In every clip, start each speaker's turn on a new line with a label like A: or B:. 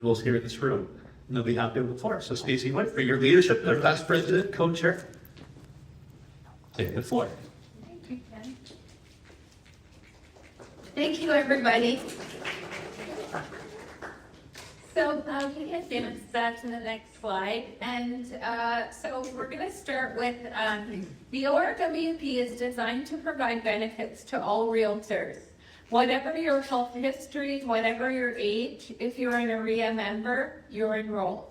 A: individuals here in this room. And they'll be happy with the floor. So Stacey, for your leadership, our past president, co-chair, take the floor.
B: Thank you, Ken. Thank you, everybody. So we can advance that to the next slide. And so we're going to start with the ORWP is designed to provide benefits to all realtors. Whatever your health history, whatever your age, if you're an OREA member, you're enrolled.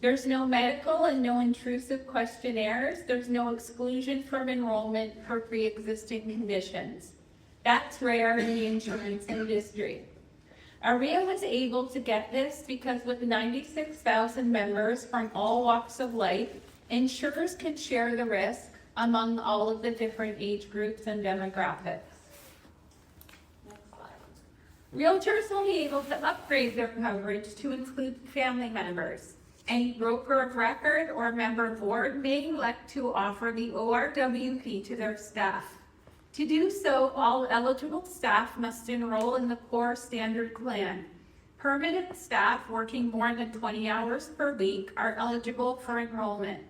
B: There's no medical and no intrusive questionnaires. There's no exclusion from enrollment for pre-existing conditions. That's rare in the insurance industry. OREA was able to get this because with 96,000 members from all walks of life, insurers can share the risk among all of the different age groups and demographics. Realtors will be able to upgrade their coverage to include family members. Any broker of record or member board may elect to offer the ORWP to their staff. To do so, all eligible staff must enroll in the core standard plan. Permanent staff working more than 20 hours per week are eligible for enrollment.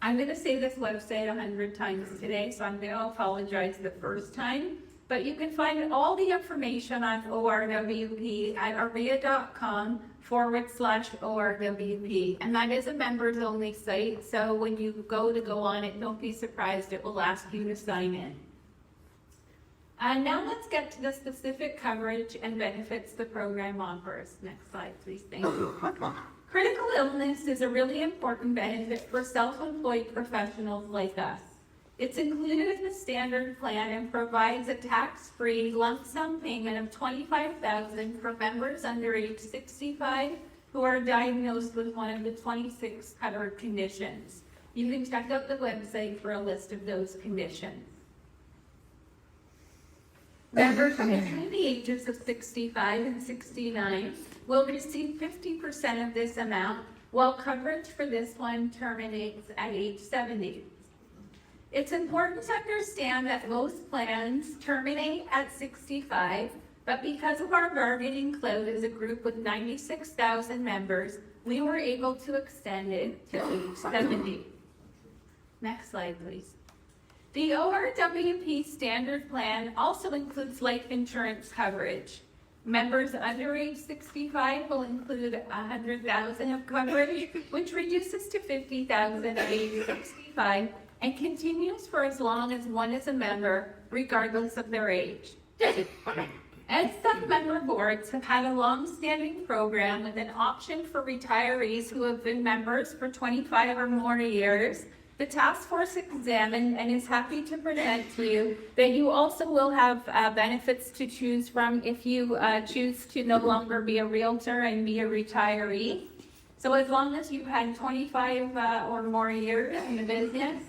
B: I'm going to say this website 100 times today, so I'm going to apologize the first time. But you can find all the information on ORWP at OREA.com/ORWP. And that is a members only site, so when you go on it, don't be surprised, it will ask you to sign in. And now let's get to the specific coverage and benefits the program offers. Next slide, please. Thank you. Critical illness is a really important benefit for self-employed professionals like us. It's included in the standard plan and provides a tax-free lump sum payment of $25,000 for members under age 65 who are diagnosed with one of the 26 covered conditions. You can check out the website for a list of those conditions. Members between the ages of 65 and 69 will receive 50% of this amount, while coverage for this one terminates at age 70. It's important to understand that most plans terminate at 65, but because of our bargaining clout as a group with 96,000 members, we were able to extend it to age 70. Next slide, please. The ORWP standard plan also includes life insurance coverage. Members under age 65 will include $100,000 of coverage, which reduces to $50,000 at age 65 and continues for as long as one is a member, regardless of their age. And some member boards have had a long-standing program with an option for retirees who have been members for 25 or more years. The task force examined and is happy to present to you that you also will have benefits to choose from if you choose to no longer be a realtor and be a retiree. So as long as you've had 25 or more years in the business,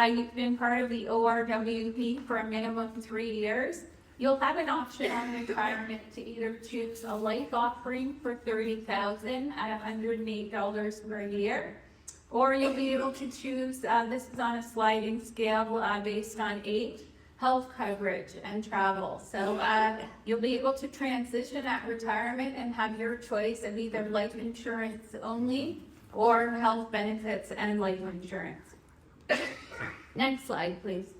B: you've been part of the ORWP for a minimum of 3 years, you'll have an option on retirement to either choose a life offering for $30,000 at $108 per year, or you'll be able to choose, this is on a sliding scale based on age, health coverage and travel. So you'll be able to transition at retirement and have your choice of either life insurance only or health benefits and life insurance. Next slide, please.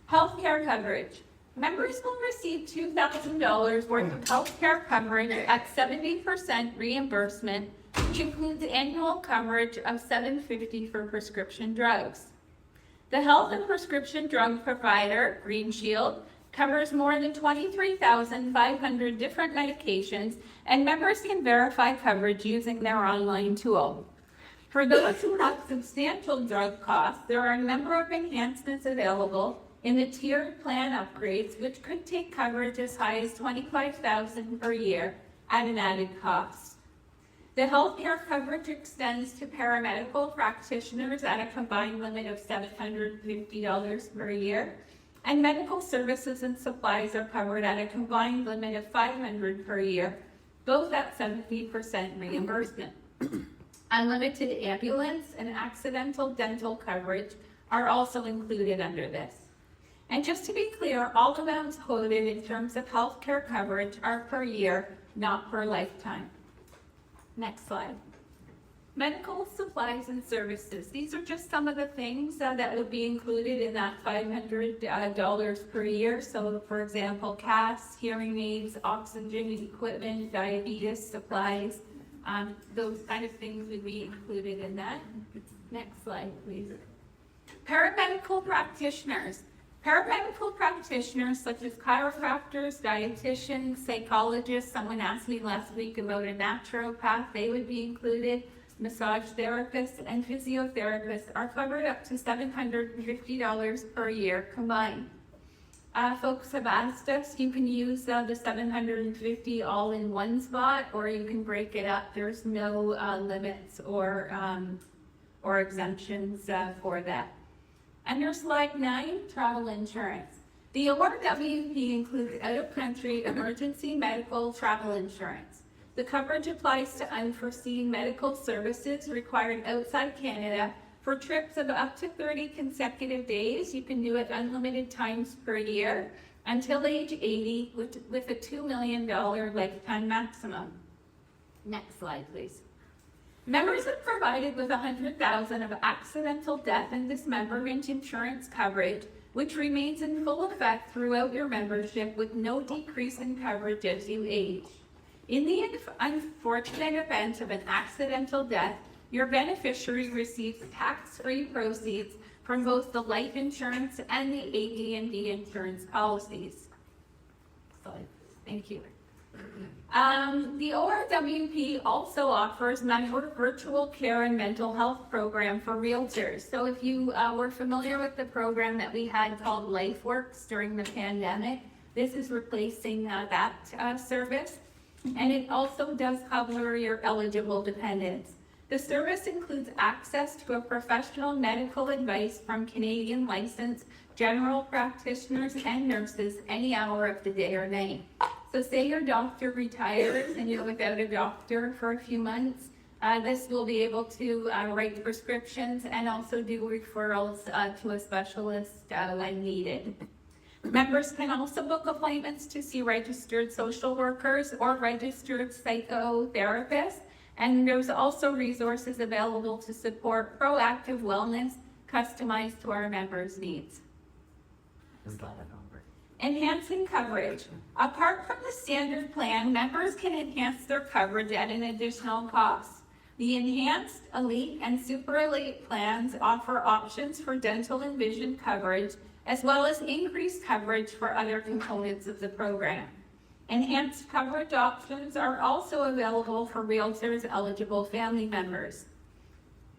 B: Healthcare coverage. Members will receive $2,000 worth of healthcare coverage at 70% reimbursement, which includes annual coverage of $750 for prescription drugs. The health and prescription drug provider, Green Shield, covers more than 23,500 different medications, and members can verify coverage using their online tool. For those who have substantial drug costs, there are a number of enhancements available in the tiered plan upgrades, which could take coverage as high as $25,000 per year at an added cost. The healthcare coverage extends to paramedical practitioners at a combined limit of $750 per year, and medical services and supplies are covered at a combined limit of $500 per year, both at 70% reimbursement. Unlimited ambulance and accidental dental coverage are also included under this. And just to be clear, all amounts quoted in terms of healthcare coverage are per year, not per lifetime. Next slide. Medical supplies and services. These are just some of the things that would be included in that $500 per year. So, for example, casts, hearing aids, oxygen equipment, diabetes supplies, those kind of things would be included in that. Next slide, please. Paramedical practitioners. Paramedical practitioners such as chiropractors, dietitians, psychologists, someone asked me last week about a naturopath, they would be included. Massage therapists and physiotherapists are covered up to $750 per year combined. Folks have asked us, you can use the $750 all in one spot, or you can break it up. There's no limits or exemptions for that. Under slide 9, travel insurance. The ORWP includes out-of-country emergency medical travel insurance. The coverage applies to unforeseen medical services required outside Canada for trips of up to 30 consecutive days. You can do it unlimited times per year until age 80 with a $2 million lifetime maximum. Next slide, please. Members are provided with $100,000 of accidental death and dismemberment insurance coverage, which remains in full effect throughout your membership with no decrease in coverage as you age. In the unfortunate event of an accidental death, your beneficiary receives tax-free proceeds from both the life insurance and the AD&D insurance policies. Thank you. The ORWP also offers member virtual care and mental health program for realtors. So if you were familiar with the program that we had called LifeWorks during the pandemic, this is replacing that service. And it also does cover your eligible dependents. The service includes access to a professional medical advice from Canadian licensed general practitioners and nurses any hour of the day or night. So say your doctor retires and you're without a doctor for a few months, this will be able to write prescriptions and also do referrals to a specialist when needed. Members can also book appointments to see registered social workers or registered psychotherapists, and there's also resources available to support proactive wellness customized to our members' needs. Enhancing coverage. Apart from the standard plan, members can enhance their coverage at an additional cost. The enhanced, elite, and super elite plans offer options for dental and vision coverage, as well as increased coverage for other components of the program. Enhanced coverage options are also available for realtors eligible family members.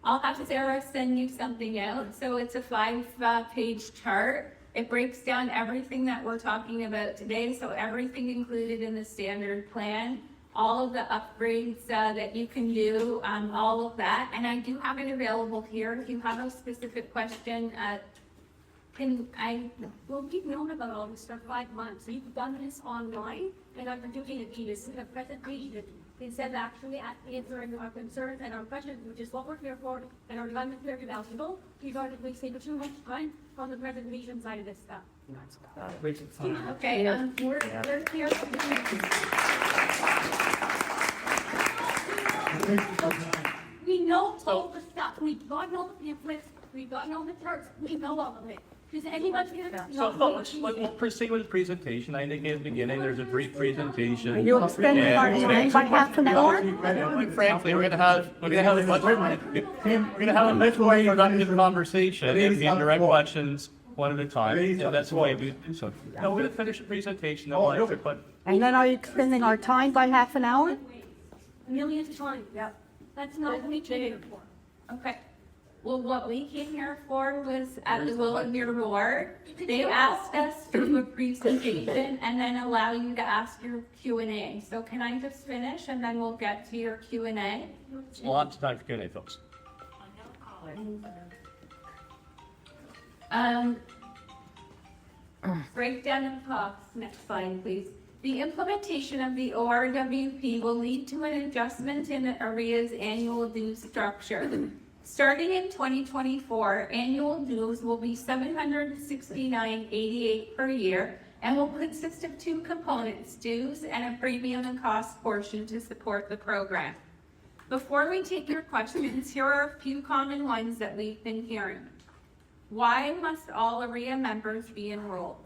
B: I'll have Sarah send you something out. So it's a 5-page chart. It breaks down everything that we're talking about today. So everything included in the standard plan, all of the upgrades that you can do, all of that. And I do have it available here. If you have a specific question,
C: Well, we've known about all this for 5 months. We've done this online, and I've been doing it in a presentation. Instead of actually answering our concerns and our questions, which is what we're here for, and our time is very valuable, we've already wasted too much time on the presentation side of this stuff.
B: okay, we're here.
C: We know all the stuff. We've gotten all the pamphlets. We've gotten all the charts. We know all of it. Does anyone here?
A: So we'll proceed with the presentation. I think in the beginning, there's a brief presentation.
D: You extend our time by half an hour?
A: Frankly, we're gonna have a much more productive conversation and direct questions one at a time. So that's the way we do so. No, we're gonna finish the presentation.
D: And then are you extending our time by half an hour?
C: Millions of times. Yeah. That's not what we came here for.
B: Okay. Well, what we came here for was at the will of your board. They asked us to do a presentation and then allow you to ask your Q&A. So can I just finish and then we'll get to your Q&A?
A: Lots of time for Q&A, folks.
B: Breakdown of costs. Next slide, please. The implementation of the ORWP will lead to an adjustment in OREA's annual dues structure. Starting in 2024, annual dues will be $769.88 per year and will consist of 2 components, dues and a premium and cost portion to support the program. Before we take your questions, here are a few common ones that we've been hearing. Why must all OREA members be enrolled?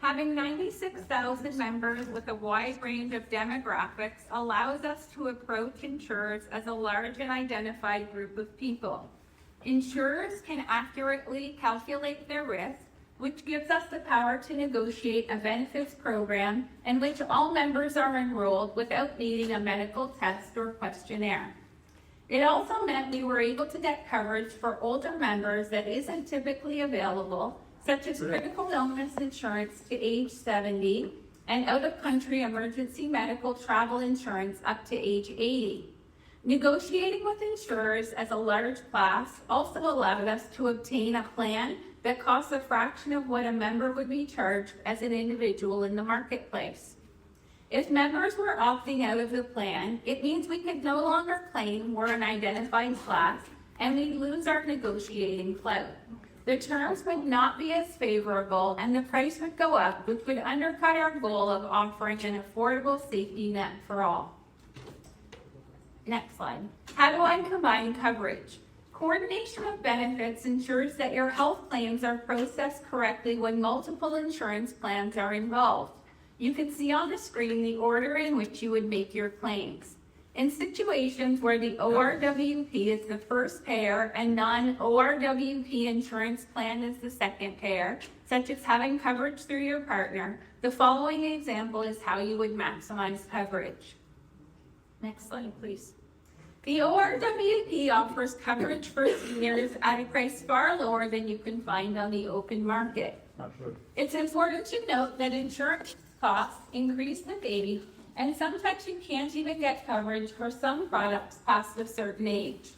B: Having 96,000 members with a wide range of demographics allows us to approach insurers as a large and identified group of people. Insurers can accurately calculate their risk, which gives us the power to negotiate a benefits program in which all members are enrolled without needing a medical test or questionnaire. It also meant we were able to get coverage for older members that isn't typically available, such as critical illness insurance to age 70 and out-of-country emergency medical travel insurance up to age 80. Negotiating with insurers as a large class also allowed us to obtain a plan that costs a fraction of what a member would be charged as an individual in the marketplace. If members were opting out of the plan, it means we could no longer claim we're an identified class and we'd lose our negotiating clout. The terms would not be as favorable and the price would go up, which would undercut our goal of offering an affordable safety net for all. Next slide. How do I combine coverage? Coordination of benefits ensures that your health claims are processed correctly when multiple insurance plans are involved. You can see on the screen the order in which you would make your claims. In situations where the ORWP is the first payer and non-ORWP insurance plan is the second payer, such as having coverage through your partner, the following example is how you would maximize coverage. Next slide, please. The ORWP offers coverage for seniors at a price far lower than you can find on the open market. It's important to note that insurance costs increase with age, and sometimes you can't even get coverage for some products past a certain age.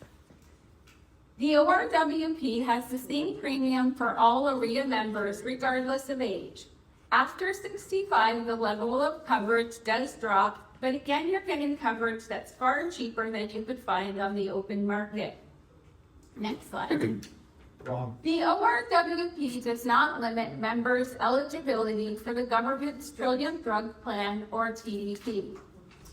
B: The ORWP has the same premium for all OREA members regardless of age. After 65, the level of coverage does drop, but again, you're getting coverage that's far cheaper than you could find on the open market. Next slide. The ORWP does not limit members' eligibility for the government's Trillium Drug Plan, or TDP.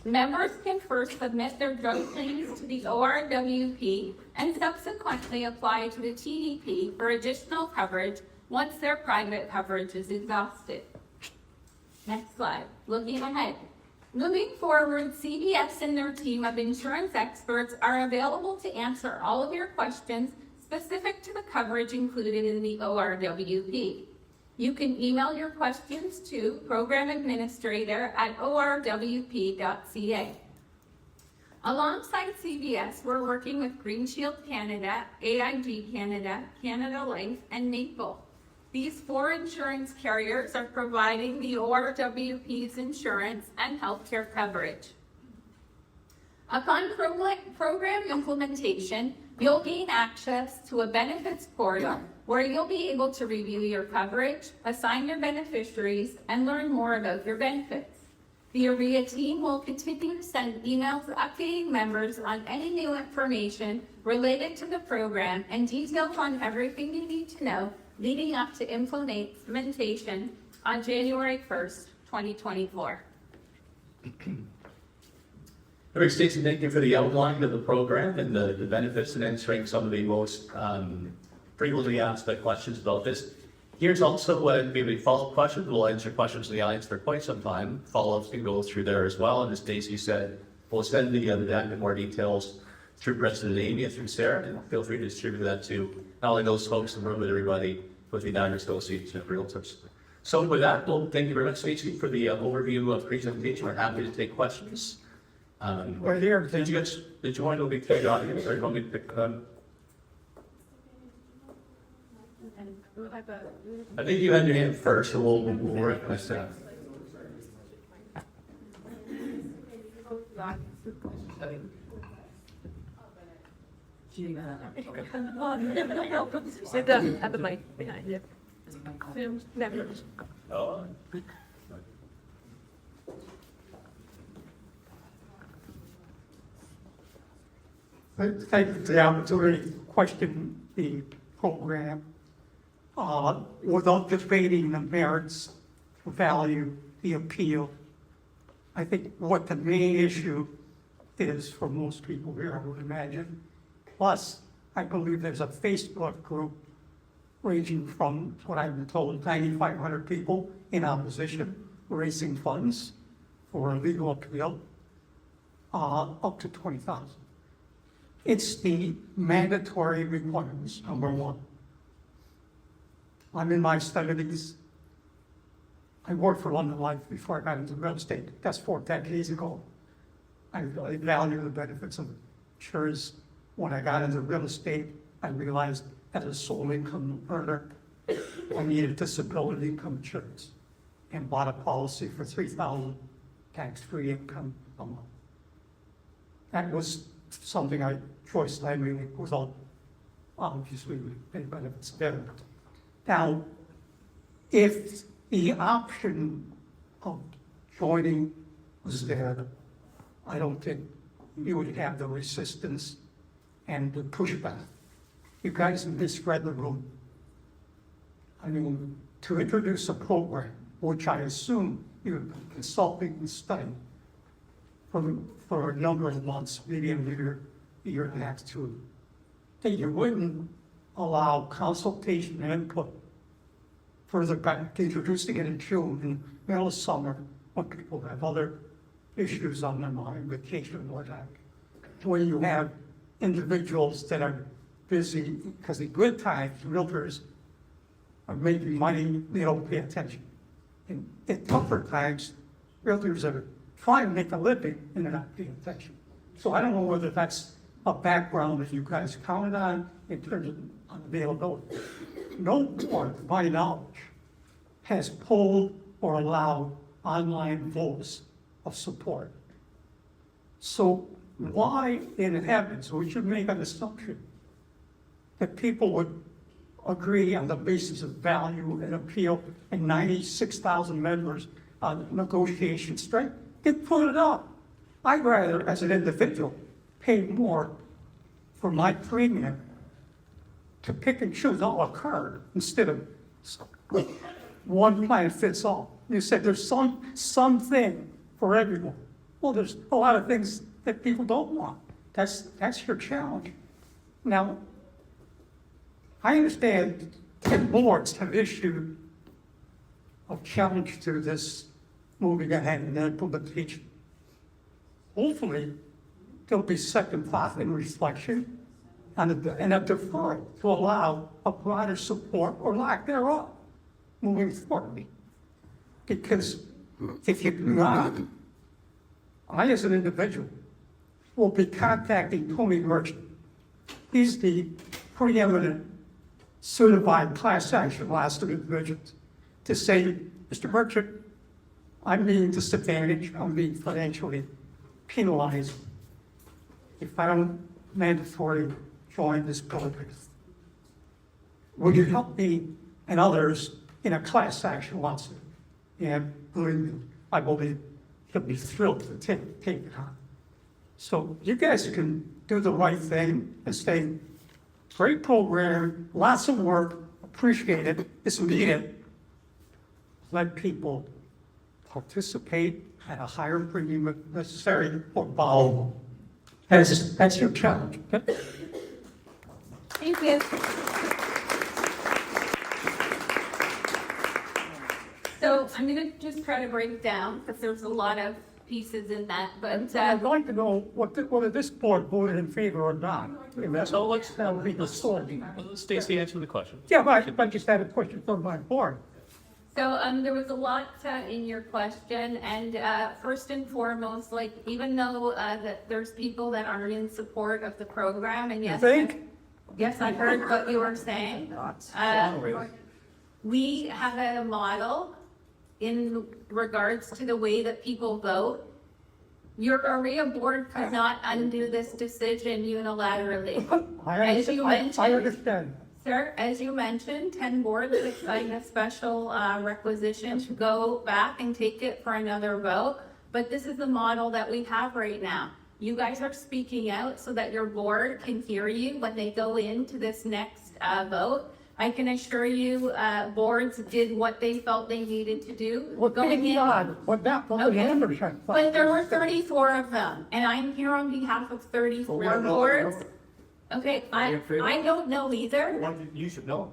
B: Members can first submit their drug claims to the ORWP and subsequently apply to the TDP for additional coverage once their private coverage is exhausted. Next slide. Looking ahead. Moving forward, CVS and their team of insurance experts are available to answer all of your questions specific to the coverage included in the ORWP. You can email your questions to programadministrator@orwp.ca. Alongside CVS, we're working with Green Shield Canada, AIG Canada, Canada Life, and Maple. These 4 insurance carriers are providing the ORWP's insurance and healthcare coverage. Upon program implementation, you'll gain access to a benefits portal where you'll be able to review your coverage, assign your beneficiaries, and learn more about your benefits. The OREA team will continue to send emails updating members on any new information related to the program and details on everything you need to know leading up to implementation on January 1st, 2024.
A: All right, Stacey, thank you for the outline of the program and the benefits and answering some of the most frequently asked questions about this. Here's also maybe follow-up questions. We'll answer questions in the audience for quite some time. Follow-ups can go through there as well. And as Stacey said, we'll send the deck and more details through President Amy and through Sarah, and feel free to distribute that to not only those folks in the room, but everybody with the Niagara Association of Realtors. So with that, well, thank you very much, Stacey, for the overview of presentation. We're happy to take questions.
E: Right here.
A: Did you want to pick the audience, or do you want me to pick I think you had your hand first, so we'll work with that.
E: Sit down at the mic behind you. Never.
A: Oh.
E: Thank you for the opportunity to question the program. Without debating the merits, the value, the appeal, I think what the main issue is for most people here, I would imagine. Plus, I believe there's a Facebook group ranging from what I've been told, 9,500 people in opposition, raising funds for a legal appeal, up to 20,000. It's the mandatory requirements, number one. I'm in my 70s. I worked for London Life before I got into real estate. That's 4 decades ago. I value the benefits of insurance. When I got into real estate, I realized as a sole income earner, I needed disability income insurance and bought a policy for $3,000 tax-free income a month. That was something I choice I made without obviously any benefits there. Now, if the option of joining was there, I don't think you would have the resistance and the pushback. You guys misread the room. I mean, to introduce a program, which I assume you've been consulting and studying for a number of months, maybe a year and a half, too, that you wouldn't allow consultation and input further back, introducing it in June, in middle of summer, when people have other issues on their mind, vacation, what have you. When you have individuals that are busy, because in good times, realtors are making money, they don't pay attention. In tougher times, realtors are trying to make a living and they're not paying attention. So I don't know whether that's a background that you guys counted on in terms of availability. No court, to my knowledge, has pulled or allowed online votes of support. So why in heavens we should make an assumption that people would agree on the basis of value and appeal and 96,000 members on negotiation strength? Get put it up. I'd rather, as an individual, pay more for my premium to pick and choose a la carte instead of one plan fits all. You said there's something for everyone. Well, there's a lot of things that people don't want. That's your challenge. Now, I understand that boards have issued a challenge to this moving ahead in implementation. Hopefully, there'll be second thought and reflection and a deferral to allow a broader support or lack thereof moving forward. Because if you do not, I as an individual will be contacting Tony Merchant. He's the preeminent certified class action lawsuit individual to say, Mr. Merchant, I'm being disadvantaged, I'm being financially penalized if I don't mandatory join this program. Would you help me and others in a class action lawsuit? And believe me, I believe he'll be thrilled to take it on. So you guys can do the right thing and say, great program, lots of work, appreciate it, it's needed. Let people participate at a higher premium if necessary or borrow. That's your challenge. Okay?
B: Thank you. So I'm going to just try to break down because there's a lot of pieces in that, but
E: I'd like to know whether this board voted in favor or not.
A: So let's
E: That be the story.
A: Stacy, answer the question.
E: Yeah, but I just had a question from my board.
B: So there was a lot in your question, and first and foremost, like even though that there's people that aren't in support of the program, and yes, yes, I heard what you were saying. We have a model in regards to the way that people vote. Your OREA board could not undo this decision unilaterally.
E: I understand.
B: Sir, as you mentioned, 10 boards have signed a special requisition to go back and take it for another vote. But this is the model that we have right now. You guys are speaking out so that your board can hear you when they go into this next vote. I can assure you, boards did what they felt they needed to do.
E: What
B: going in.
E: what that, what the
B: Okay.
E: membership?
B: But there were 34 of them, and I'm here on behalf of 34 boards. Okay, I don't know either.
F: You should know.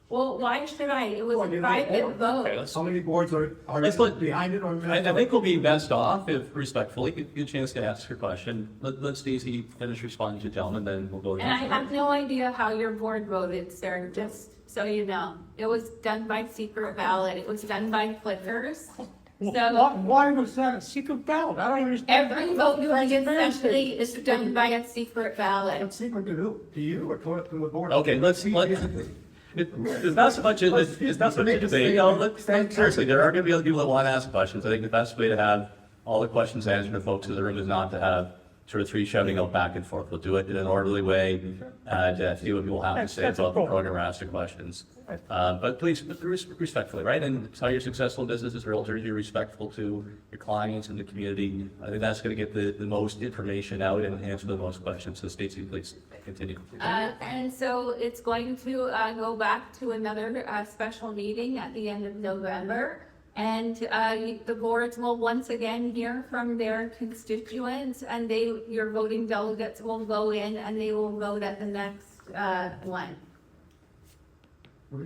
B: Well, why should I? It was a private vote.
F: How many boards are
A: Let's look-
F: behind it or?
A: I think we'll be best off if respectfully, give you a chance to ask your question. Let Stacy finish responding to the gentleman, then we'll go.
B: And I have no idea how your board voted, sir, just so you know. It was done by secret ballot. It was done by clickers. So
E: Why was that a secret ballot? I don't understand.
B: every vote you get essentially is done by a secret ballot.
F: It's secret to who? To you or to the board?
A: Okay, it's not so much, it's not so much a debate. Seriously, there are gonna be other people that want to ask questions. I think the best way to have all the questions answered to folks in the room is not to have sort of three shouting out back and forth. We'll do it in an orderly way, to see what people have to say about the program or ask the questions. But please, respectfully, right? And it's how you're successful in business as realtors, you're respectful to your clients and the community. I think that's gonna get the most information out and answer the most questions. So Stacy, please continue.
B: And so it's going to go back to another special meeting at the end of November. And the boards will once again hear from their constituents, and your voting delegates will go in and they will vote at the next one.
F: Where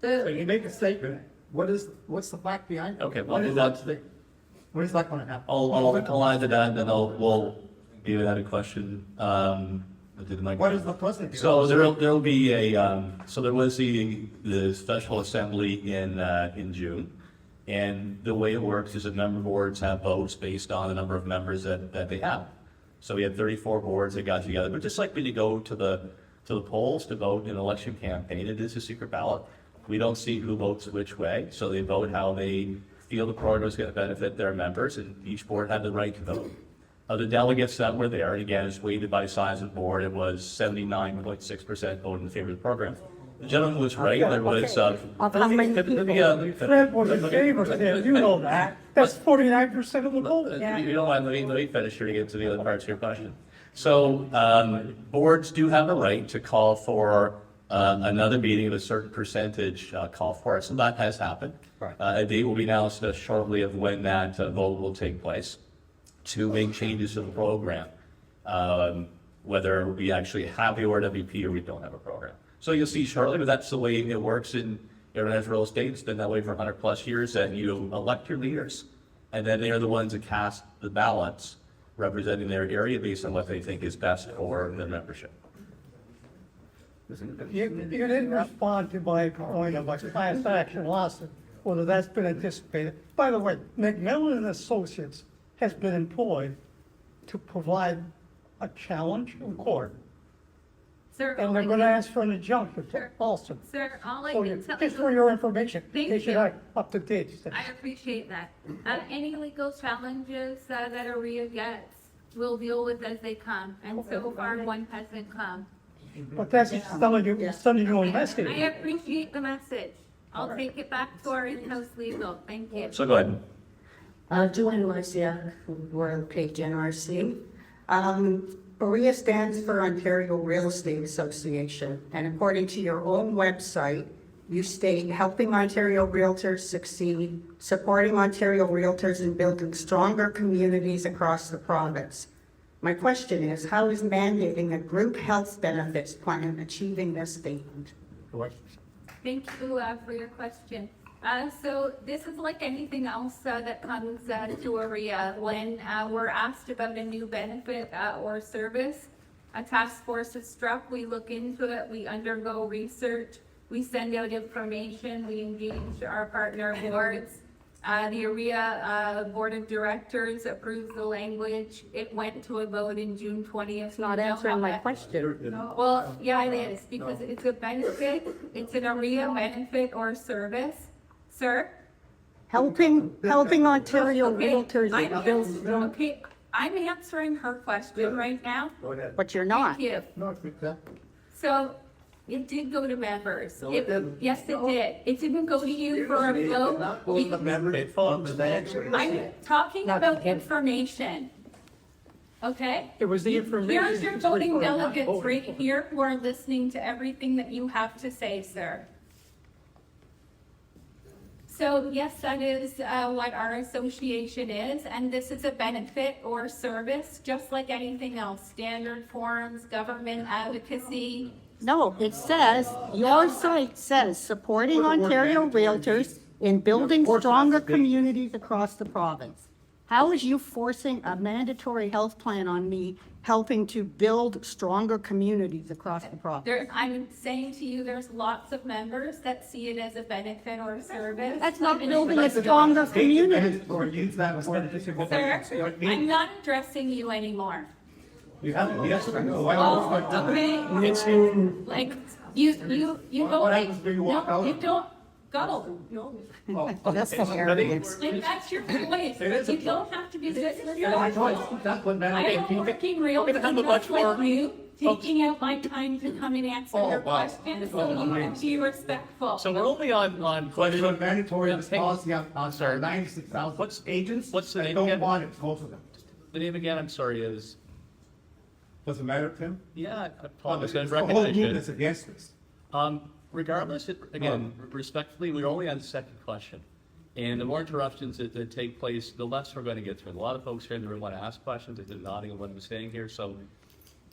B: The-
F: you make a statement, what's the fact behind it?
A: Okay,
F: What
A: well,
F: is that thing? When is that gonna happen?
A: I'll add to that, and then we'll give you that question.
F: What is the president?
A: So there'll be so there was the special assembly in June. And the way it works is that member boards have votes based on the number of members that they have. So we had 34 boards that got together, but just like when you go to the polls to vote in an election campaign, it is a secret ballot. We don't see who votes which way, so they vote how they feel the program is going to benefit their members, and each board had the right to vote. Of the delegates that were there, and again, it's weighted by size of board, it was 79.6% voted in favor of the program. The gentleman was right, there was,
E: How many Fred was in favor there, you know that. That's 49% of the vote.
A: You don't mind, let me finish here to get to the other parts of your question. So, boards do have a right to call for another meeting of a certain percentage call for it, so that has happened.
F: Right.
A: A date will be announced shortly of when that vote will take place to make changes to the program, whether we actually have the ORWP or we don't have a program. So you'll see shortly, but that's the way it works in real estate. It's been that way for 100+ years, and you elect your leaders, and then they're the ones that cast the ballots representing their area based on what they think is best for the membership.
E: You didn't respond to my point about class action lawsuit, whether that's been anticipated. By the way, McMillan and Associates has been employed to provide a challenge in court,
B: Sir,
E: and they're gonna ask for an injunction also.
B: Sir, all I
E: So
B: can tell
E: just for
B: you,
E: your information,
B: Thank
E: they should
B: you.
E: have up to date.
B: I appreciate that. Any legal challenges that OREA gets, we'll deal with as they come, and so far one hasn't come.
E: But that's sending you a
B: I
E: message.
B: appreciate the message. I'll take it back to our in-house legal. Thank you.
A: So go ahead.
G: Joanne Marcia, ORWP NRC. OREA stands for Ontario Real Estate Association, and according to your own website, you state helping Ontario realtors succeed, supporting Ontario realtors in building stronger communities across the province. My question is, how is mandating a group health benefits plan achieving this statement?
B: Thank you for your question. So this is like anything else that comes to OREA. When we're asked about a new benefit or service, a task force is struck, we look into it, we undergo research, we send out information, we engage our partner boards. The OREA Board of Directors approved the language. It went to a vote in June 20th.
D: It's not answering my question.
B: Well, yeah, it is, because it's a benefit, it's an OREA benefit or service. Sir?
D: Helping Ontario realtors build strong,
B: Okay, I'm answering her question right now.
F: Go ahead.
D: but you're not.
B: Thank you.
F: No, it's that.
B: So, it did go to members. Yes, it did. It didn't go to you for a vote. I'm talking about information. okay?
E: It was the information.
B: Here's your voting delegates right here who are listening to everything that you have to say, sir. So yes, that is what our association is, and this is a benefit or service, just like anything else, standard forms, government advocacy.
G: No, it says, your site says, supporting Ontario Realtors in building stronger communities across the province. How is you forcing a mandatory health plan on me, helping to build stronger communities across the province?
B: I'm saying to you, there's lots of members that see it as a benefit or service.
G: That's not building a stronger community.
F: Or use that as one
B: Sir, I'm not addressing you anymore.
F: You have, yes, I know.
B: Okay, like, you go,
F: What happens when you walk
B: no,
F: out?
B: you don't go.
G: Oh, that's hilarious.
B: Like, that's your choice, you don't have to be this is your
F: I know,
B: choice.
F: that's what
B: I am working real,
F: We're gonna have a bunch more-
B: with you, taking out my time to come and answer your
F: wow.
B: questions, so you can be respectful.
A: So we're only on
F: But
A: question.
F: it's mandatory, this policy on, sorry, 96,000.
A: What's-
F: agents?
A: what's the
F: that
A: name
F: don't
A: again?
F: want it, most of them.
A: The name again, I'm sorry, is,
F: Does it matter, Tim?
A: yeah, I
F: It's
A: apologize, I
F: the whole
A: recognize
F: movement
A: it.
F: is against this.
A: Regardless, again, respectfully, we're only on the second question. And the more interruptions that take place, the less we're going to get through. A lot of folks here in the room want to ask questions, they're nodding at what I'm saying here, so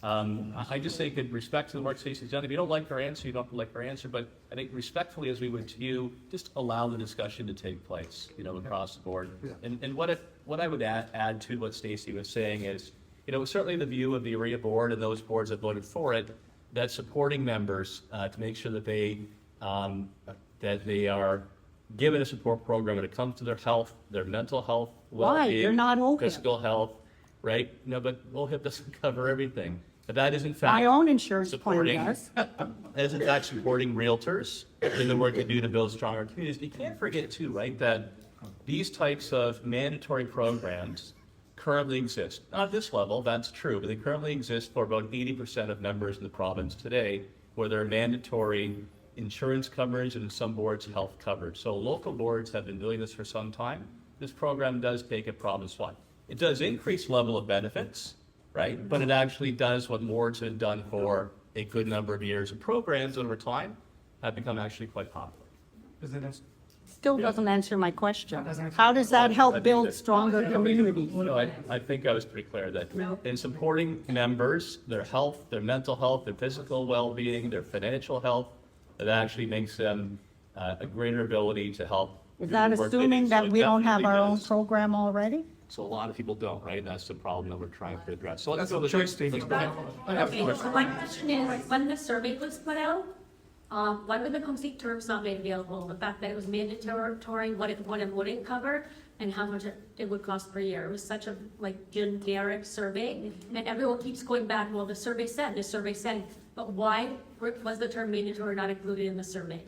A: I just think in respect to the work Stacey's done, if you don't like her answer, you don't like her answer, but I think respectfully as we would to you, just allow the discussion to take place, across the board. And what I would add to what Stacey was saying is, certainly the view of the OREA board and those boards that voted for it, that supporting members to make sure that they are given a support program when it comes to their health, their mental health,
G: Why?
A: well-being,
G: You're not OHIP.
A: physical health, right? No, but OHIP doesn't cover everything. But that is in fact
G: My own insurance plan
A: supporting,
G: does.
A: is in fact supporting realtors in the work they do to build stronger communities. You can't forget too, right, that these types of mandatory programs currently exist. Not at this level, that's true, but they currently exist for about 80% of members in the province today, where there are mandatory insurance coverage and in some boards health coverage. So local boards have been doing this for some time. This program does take it province-wide. It does increase level of benefits, right? But it actually does what boards have done for a good number of years. And programs over time have become actually quite popular.
G: Still doesn't answer my question. How does that help build stronger communities?
A: No, I think I was pretty clear that in supporting members, their health, their mental health, their physical well-being, their financial health, it actually makes them a greater ability to help.
G: Is that
A: do the work they
G: assuming
A: do.
G: that
A: So it
G: we don't have
A: definitely
G: our own
A: does.
G: program already?
A: So a lot of people don't, right? That's the problem that we're trying to address. So let's go
F: a choice, Steve.
A: let's go ahead. I have a
C: Okay,
A: question.
C: so my question is, when the survey was put out, why were the complete terms not made available? The fact that it was mandatory, what it wouldn't cover, and how much it would cost per year. It was such a generic survey, and everyone keeps going back, well, the survey said, but why was the term mandatory not included in the survey?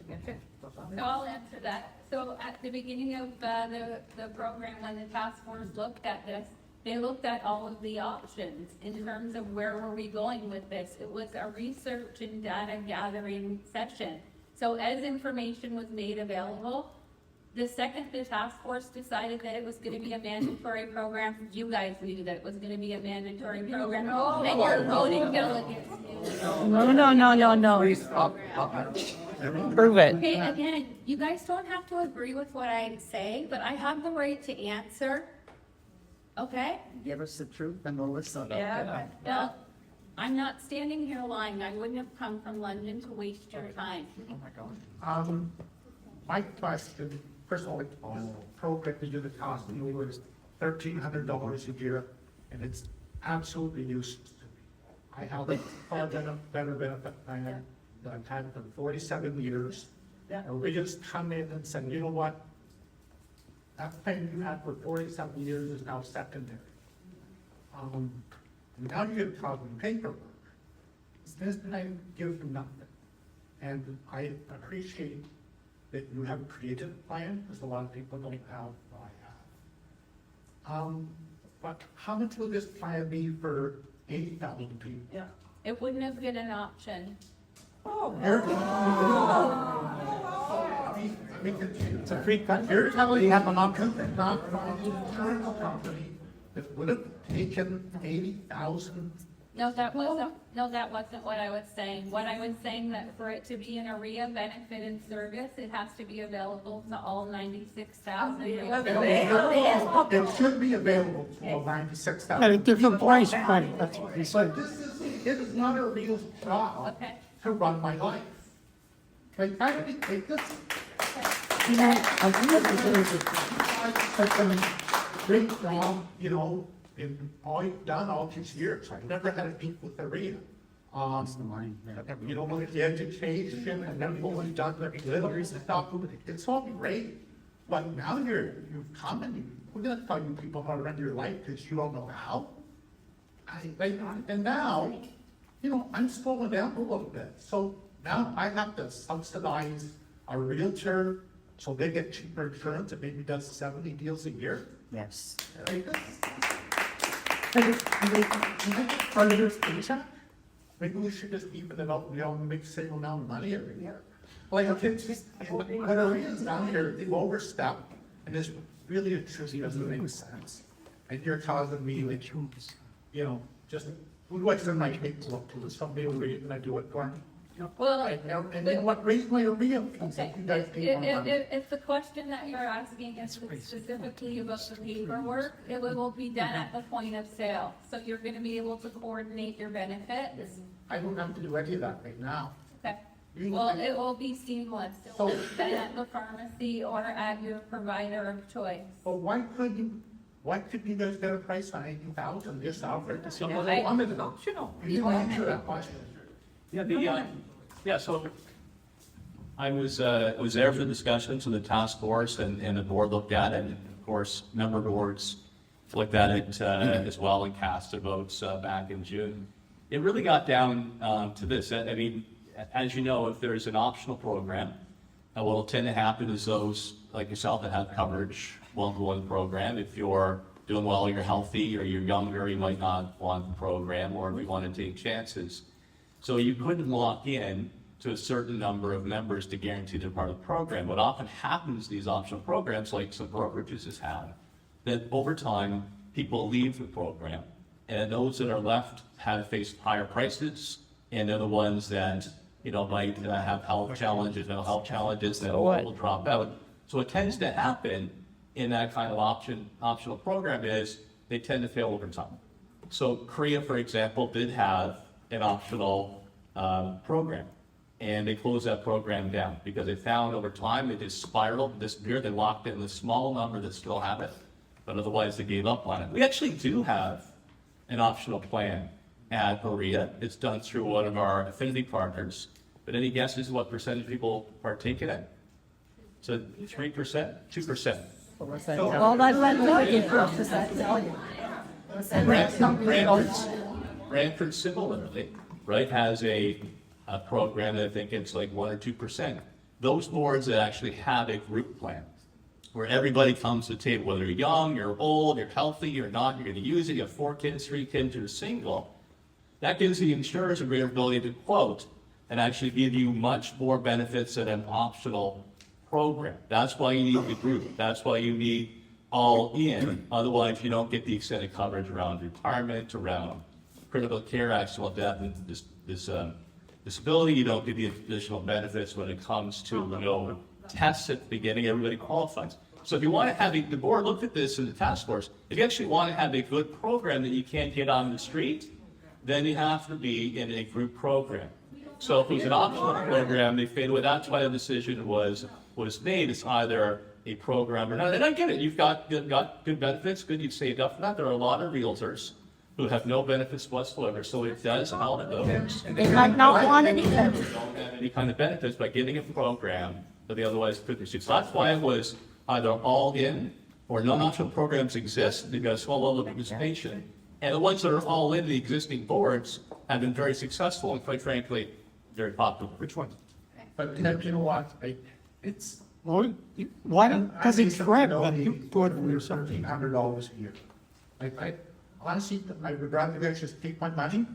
B: So I'll answer that. So at the beginning of the program, when the task force looked at this, they looked at all of the options in terms of where were we going with this. It was a research and data gathering session. So as information was made available, the second the task force decided that it was going to be a mandatory program, you guys knew that it was going to be a mandatory program. And your voting delegates knew.
G: No. Prove it.
B: Okay, again, you guys don't have to agree with what I say, but I have the right to answer. Okay?
G: Give us the truth and we'll listen.
B: Yeah. Well, I'm not standing here lying. I wouldn't have come from London to waste your time.
E: My question, first of all, program to do the cost of me was $1,300 a year, and it's absolutely useless to me. I have a far better benefit plan that I've had for 47 years. And we just come in and say, you know what? That plan you had for 47 years is now secondary. Now you're talking paperwork. This plan gives you nothing. And I appreciate that you have created a plan, because a lot of people don't have what I have. But how much will this plan be for 80,000 people?
B: Yeah. It wouldn't have been an option.
E: It's a free country. You're telling me you have an option, not from an internal company
F: it would have taken 80,000.
B: No, that wasn't what I was saying. What I was saying that for it to be an OREA benefit and service, it has to be available to all 96,000.
F: It should be available to all
E: At a
F: 96,000.
E: different price point, that's what he said.
F: But it is not a real job
B: Okay.
F: to run my life. Like, I didn't take this. Great job, you know, in all you've done all these years. I've never had a beef with the REA. You know, with the education and everyone done the deliveries and stuff, it's all great. But now you've come and we're gonna tell you people how to run your life because you don't know how. And now, you know, I'm slowing down a little bit. So now I have to subsidize a realtor so they get cheaper insurance and maybe does 70 deals a year.
G: Yes.
F: Like this. Maybe we should just even it out, you know, make the same amount of money every year. Like, it's just, what it is down here, they've overstepped, and this really, it truly doesn't make sense. And you're causing me, like, you know, just, what's in my paperwork, to somebody over here, can I do it for me?
B: Well,
F: And then what raised my real fees,
B: okay.
F: you guys pay more money.
B: If the question that you're asking is specifically about the paperwork, it will be done at the point of sale. So you're gonna be able to coordinate your benefits.
F: I don't have to do any of that right now.
B: Okay. Well, it will be seamless. It will be done at the pharmacy or at your provider of choice.
F: But why couldn't you guys get a price on 80,000 this outfit to see what
B: I-
F: they wanted to know? You didn't answer that question.
A: Yeah, so I was there for the discussions of the task force and the board looked at it. And of course, member boards looked at it as well and cast their votes back in June. It really got down to this. I mean, as you know, if there's an optional program, what will tend to happen is those like yourself that have coverage won't go in the program. If you're doing well, you're healthy, or you're younger, you might not want the program, or we want to take chances. So you couldn't lock in to a certain number of members to guarantee they're part of the program. What often happens, these optional programs, like some brokerages have, that over time, people leave the program, and those that are left have faced higher prices, and they're the ones that, you know, might have health challenges, mental health challenges, that will drop out. So what tends to happen in that kind of optional program is they tend to fail over time. So Korea, for example, did have an optional program, and they closed that program down because they found over time it just spiraled, disappeared. They locked in the small number that still have it, but otherwise they gave up on it. We actually do have an optional plan at OREA. It's done through one of our affinity partners. But any guesses what percentage of people partake in it? So 3%, 2%.
D: Well,
A: Brantford similarly, right, has a program that I think it's like 1 or 2%. Those boards that actually have a group plan where everybody comes to the table, whether you're young, you're old, you're healthy, you're not, you're going to use it, you have 4 kids, 3 kids, you're single. That gives the insurers a greater ability to quote and actually give you much more benefits than an optional program. That's why you need the group. That's why you need all in. Otherwise, you don't get the extended coverage around retirement, around critical care, accidental death, and disability. You don't get the additional benefits when it comes to, you know, tests at the beginning. Everybody qualifies. So if you want to have the board looked at this in the task force, if you actually want to have a good program that you can't get on the street, then you have to be in a group program. So if it was an optional program, they faded away. That's why the decision was made. It's either a program or not. And I get it. You've got good benefits. Good, you've saved up for that. There are a lot of realtors who have no benefits whatsoever. So it does help those.
D: they might not want anything.
A: Don't have any kind of benefits by getting a program that they otherwise couldn't receive. So that's why it was either all in or non-optional programs exist because small level of participation. And the ones that are all in the existing boards have been very successful and quite frankly, very popular.
F: Which one? But you know what, it's.
E: Well, why don't, because it's correct, then you put
F: $1,700 a year. I honestly, I would rather you guys just take my money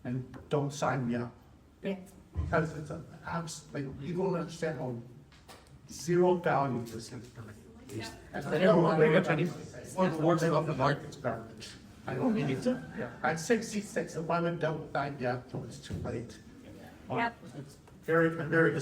F: and don't sign me up. Because it's like, you don't understand how zero value this is for me. I don't want to get any, one of the words of the market's garbage. I don't need it. At 66, if I'm in double time, yeah, so it's too late.
B: Yep.
F: It's very, very,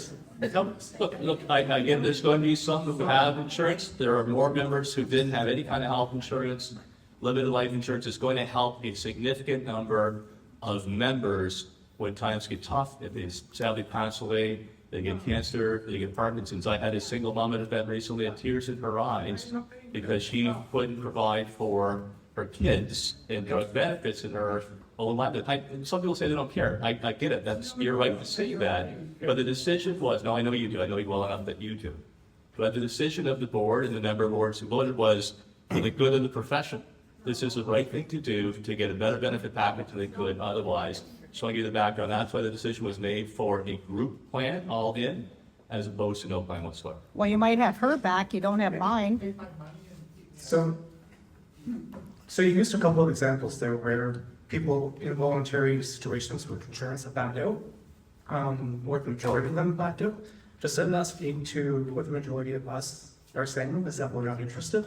A: Look, I get there's going to be some who have insurance. There are more members who didn't have any kind of health insurance. Limited life insurance is going to help a significant number of members when times get tough. If they sadly pass away, they get cancer, they get Parkinson's. I had a single mom at an event recently had tears in her eyes because she couldn't provide for her kids and drug benefits in her own life. Some people say they don't care. I get it. That's your right to say that. But the decision was, no, I know you do. I know you well enough that you do. But the decision of the board and the member boards who voted was for the good of the profession. This is the right thing to do to get a better benefit package than they could otherwise. So I'll give you the background. That's why the decision was made for a group plan, all in, as opposed to no plan whatsoever.
D: Well, you might have her back, you don't have mine.
H: So you used a couple of examples there where people in voluntary situations with insurance have backed out, or the majority of them backed out. Just in that speaking to what the majority of us are saying, is that we're not interested.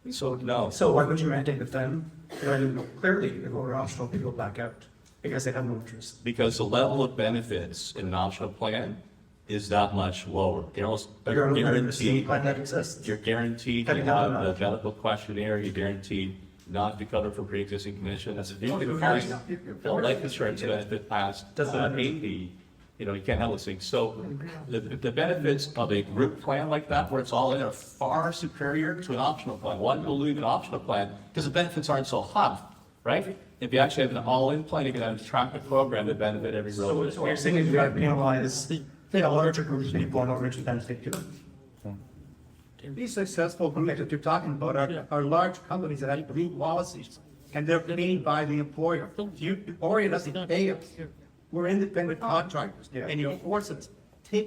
A: So no.
H: So why would you mandate with them? When clearly, if we're optional, people back out because they have no interest.
A: Because the level of benefits in an optional plan is that much lower. You're guaranteed,
H: Plan that exists.
A: you're guaranteed to have the medical questionnaire, you're guaranteed not to be covered for pre-existing conditions. If you can find the life insurance benefit past 80, you can't have those things. So the benefits of a group plan like that, where it's all in, are far superior to an optional plan. One will leave an optional plan because the benefits aren't so high, right? If you actually have an all-in plan, you can have a track program that benefit every
H: So what you're saying is you got to penalize the larger groups of people and not rich benefit to them.
F: These successful groups that you're talking about are large companies that have group policies, and they're paid by the employer. OREA doesn't pay us. We're independent contractors, and you force it.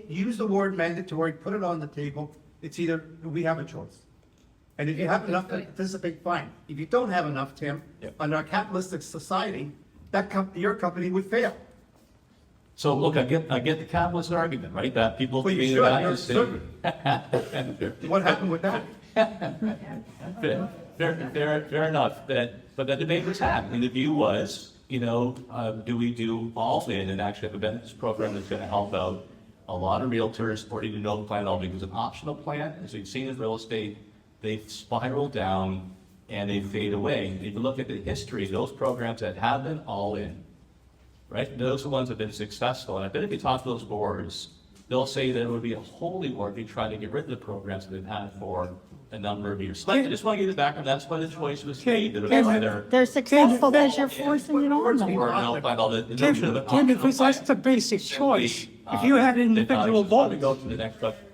F: Use the word mandatory, put it on the table. It's either, we have a choice. And if you have enough to participate, fine. If you don't have enough, Tim, under a capitalistic society, your company would fail.
A: So look, I get the capitalist argument, right? That people
F: Well, you
A: being
F: should,
A: that
F: you're
A: to
F: What happened with that?
A: Fair enough. But the debate was had, and the view was, do we do all in and actually have a benefits program that's going to help out a lot of realtors, or do you no plan at all? Because an optional plan, as we've seen in real estate, they spiral down and they fade away. If you look at the history, those programs that have been all in, right? Those are the ones that have been successful. And I bet if you talk to those boards, they'll say that it would be a holy war if you try to get rid of the programs that they've had for a number of years. So I just want to give you the background. That's why the choice was made. That it was either
D: They're successful because you're forcing it on them.
A: or no plan. All the
E: Tim, because that's the basic choice. If you had an individual vote.
A: Go to the next question.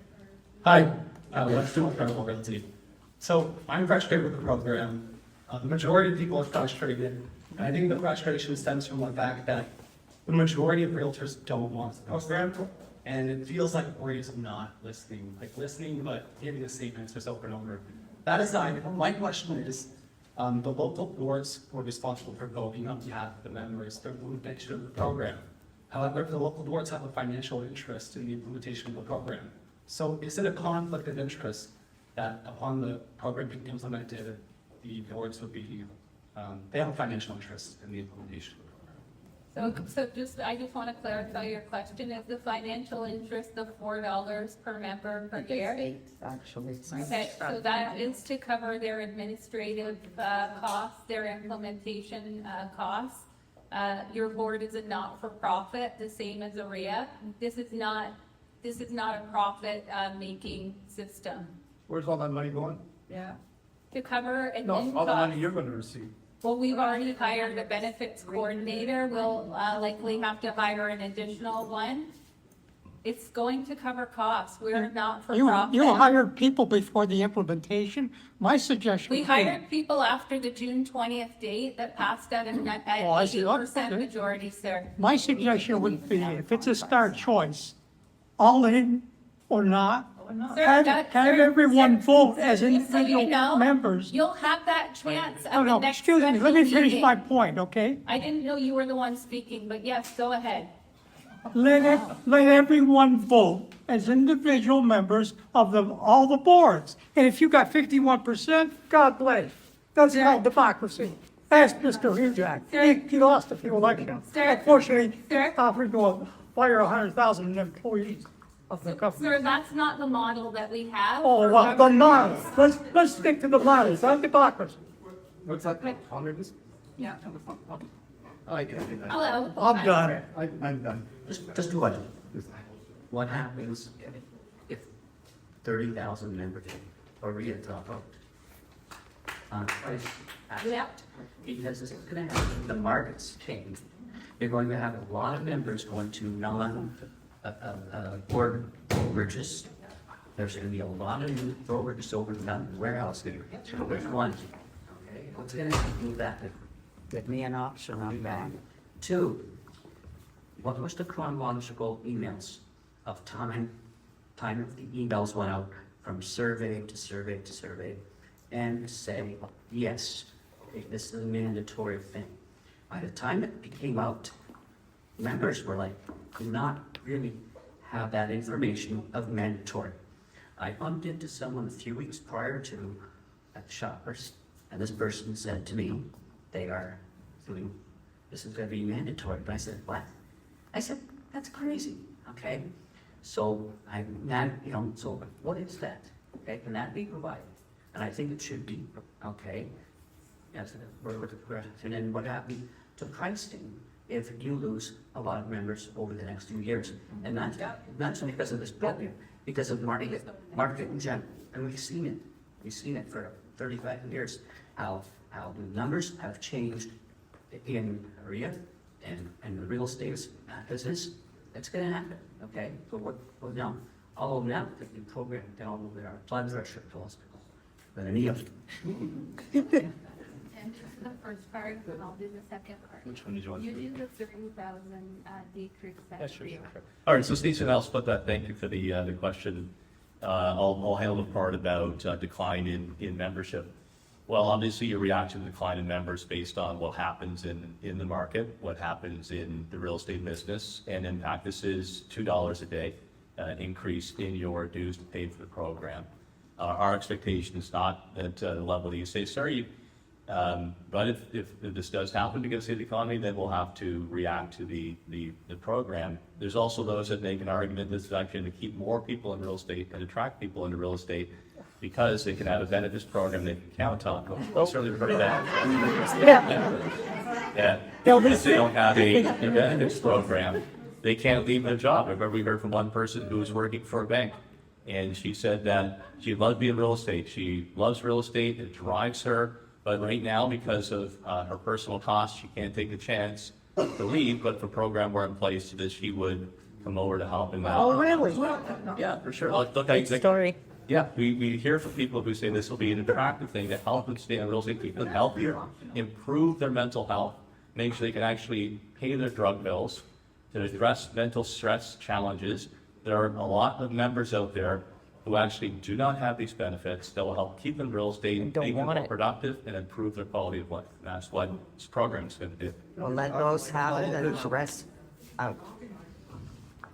H: Hi, let's do incredible realty. So I'm frustrated with the program. The majority of people are frustrated. And I think the frustration stems from the fact that the majority of realtors don't want the program. And it feels like OREA is not listening, but giving the same answers over and over. That aside, my question is, the local boards were responsible for voting on behalf of the members for the implementation of the program. However, the local boards have a financial interest in the implementation of the program. So is it a conflict of interest that upon the program being implemented, the boards would be, they have a financial interest in the implementation of the program?
B: So I just want to clarify your question. Is the financial interest of $4 per member per year?
G: Actually,
B: Okay, so that is to cover their administrative costs, their implementation costs. Your board is a not-for-profit, the same as OREA. This is not a profit making system.
F: Where's all that money going?
B: Yeah. To cover admin
F: No, all the money
B: costs.
F: you're gonna receive.
B: Well, we've already hired a benefits coordinator. We'll likely have to hire an additional one. It's going to cover costs. We're not for profit.
E: You hired people before the implementation. My suggestion.
B: We hired people after the June 20th date that passed at an
E: I see.
B: 80% majority, sir.
E: My suggestion would be, if it's a star choice, all in or not,
B: Sir,
E: have
B: sir,
E: everyone vote as
B: so you
E: individual
B: know,
E: members.
B: You'll have that chance at
E: No,
B: the
E: no,
B: next
E: excuse me, let me
B: special
E: finish
B: meeting.
E: my point, okay?
B: I didn't know you were the one speaking, but yes, go ahead.
E: let everyone vote as individual members of all the boards. And if you got 51%, God bless. That's called democracy. Ask Mr. Hujak. He lost a few elections. Unfortunately, offered to fire 100,000 employees of the company.
B: Sir, that's not the model that we have.
E: Oh,
B: for
E: well, the
B: government.
E: model. Let's stick to the model. It's not democracy.
H: What's that?
B: Yeah.
H: I can do that.
B: Hello.
E: I'm done.
H: I'm done.
A: Just what? What happens if 30,000 members OREA drop out? Price
B: Yeah.
A: because this is going to happen. The markets change. You're going to have a lot of members going to board brokerages. There's going to be a lot of new brokerages over the warehouse there. There's one. Okay, what's going to do that?
G: Give me an option on that.
A: 2, what was the chronological emails of time of the emails went out from survey to survey to survey and say, yes, okay, this is a mandatory thing. By the time it came out, members were like, could not really have that information of mandatory. I bumped into someone a few weeks prior to at Shoppers, and this person said to me, they are doing, this is gonna be mandatory. But I said, what? I said, that's crazy, okay? So so what is that? Okay, can that be provided? And I think it should be, okay? Yes, and then what happened to pricing if you lose a lot of members over the next few years? And that's not because of this program, because of market in general. And we've seen it for 35 years, how the numbers have changed in OREA and the real estate business. That's gonna happen, okay? So what now? All of now, the program down over there, blood pressure pills, but I need them.
B: And this is the first part, and I'll do the second part.
A: Which one did you want?
B: You do the 30,000 decrease.
A: Yeah, sure. All right, so Stephen, I'll split that. Thank you for the question. I'll handle the part about decline in membership. Well, obviously you react to the decline in members based on what happens in the market, what happens in the real estate business, and in fact, this is $2 a day increase in your dues to pay for the program. Our expectation is not at the level that you say, sir, but if this does happen because of the economy, then we'll have to react to the program. There's also those that make an argument this is actually going to keep more people in real estate and attract people into real estate because they can have a benefits program they can count on. Certainly heard that. Yeah. If they don't have a benefits program, they can't leave their job. I remember we heard from one person who was working for a bank, and she said that she loves being in real estate. She loves real estate. It drives her. But right now, because of her personal costs, she can't take the chance to leave. But if a program were in place, that she would come over to help him out.
G: Oh, really?
A: Yeah, for sure. Look,
G: Story.
A: yeah, we hear from people who say this will be an attractive thing to help them stay in real estate, keep them healthier, improve their mental health, make sure they can actually pay their drug bills, to address mental stress challenges. There are a lot of members out there who actually do not have these benefits that will help keep them in real estate, make them more productive, and improve their quality of life. And that's what this program is going to do.
G: We'll let those have it and the rest out.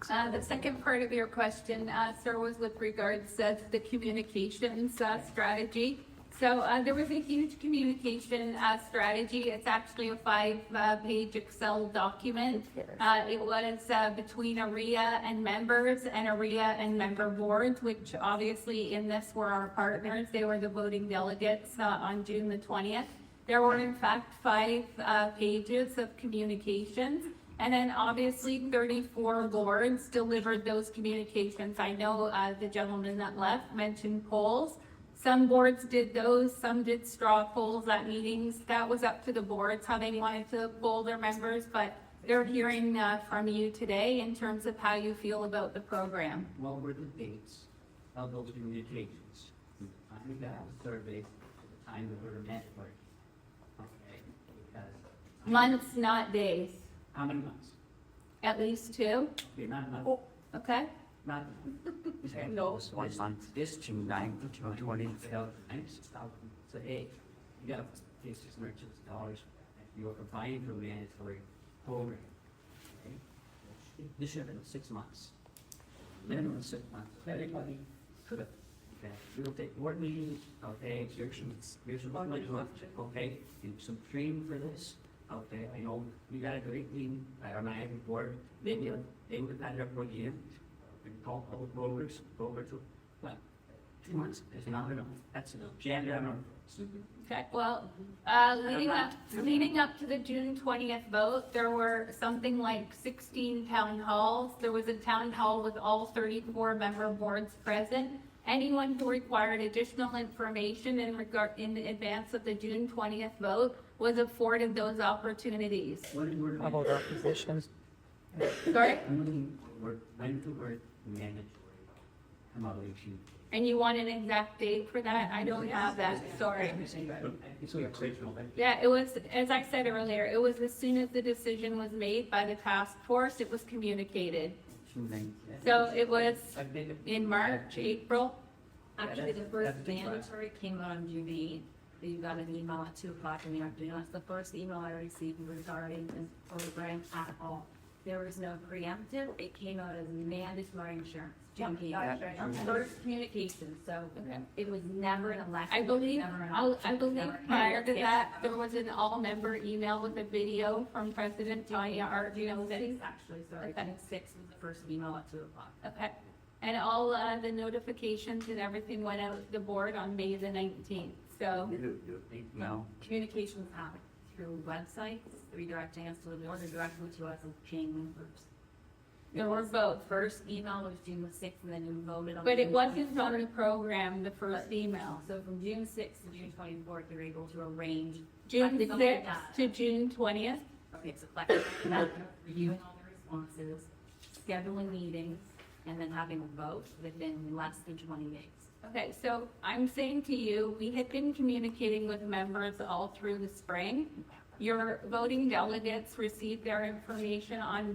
B: The second part of your question, sir, was with regards to the communications strategy. So there was a huge communication strategy. It's actually a 5-page Excel document. It was between OREA and members and OREA and member boards, which obviously in this were our partners. They were the voting delegates on June the 20th. There were in fact 5 pages of communications. And then obviously 34 boards delivered those communications. I know the gentleman that left mentioned polls. Some boards did those, some did straw polls at meetings. That was up to the boards, how they wanted to poll their members, but they're hearing from you today in terms of how you feel about the program.
A: What were the dates of those communications? I think that was surveyed at the time that we were mandatory. Okay, because
B: Months, not days.
A: how many months?
B: At least 2,
A: Okay, not months.
B: okay?
A: Not.
G: No, 1 month.
A: This June 9th, June 20th, so hey, you got to pay $600 if you're applying for a mandatory program. Okay?
I: this should have been 6 months. Minimum 6 months. Everybody could have. Okay, we'll take board meetings, okay, here's what we do, okay, do some training for this. Okay, I know we got a great meeting at our Niagara board, they would have had it up for you. We call public voters, go over to, well, 2 months is not enough, that's enough. Jan, I don't know.
B: Okay, well, leading up to the June 20th vote, there were something like 16 town halls. There was a town hall with all 34 member boards present. Anyone who required additional information in advance of the June 20th vote was afforded those opportunities.
I: How about our positions?
B: Sorry?
I: When to work mandatory, come out of you.
B: And you want an exact date for that? I don't have that, sorry. Yeah, it was, as I said earlier, it was as soon as the decision was made by the task force, it was communicated. So it was in March, April.
J: Actually, the first mandatory came out on June 8th. You got an email at 2 o'clock in the afternoon. That's the first email I received regarding the program at all. There was no preemptive. It came out as mandatory insurance. First communication. So it was never an election.
B: I believe prior to that, there was an all-member email with a video from President Tanya
J: Actually, sorry. I think 6 was the first email at 2 o'clock.
B: Okay. And all the notifications and everything went out to the board on May the 19th. So
I: No.
J: Communications happened through websites, redirecting us to the board, or directly to us as paying members.
B: there were both.
J: First email was June 6th, and then we voted on.
B: But it
J: June
B: wasn't
J: 24th.
B: on the program, the first email.
J: So from June 6th to June 24th, you're able to arrange.
B: June
J: collecting all
B: 6th
J: the data.
B: to June 20th.
J: Okay, so collecting all the data, reviewing all the responses, scheduling meetings, and then having a vote within less than 20 days.
B: Okay, so I'm saying to you, we had been communicating with members all through the spring. Your voting delegates received their information on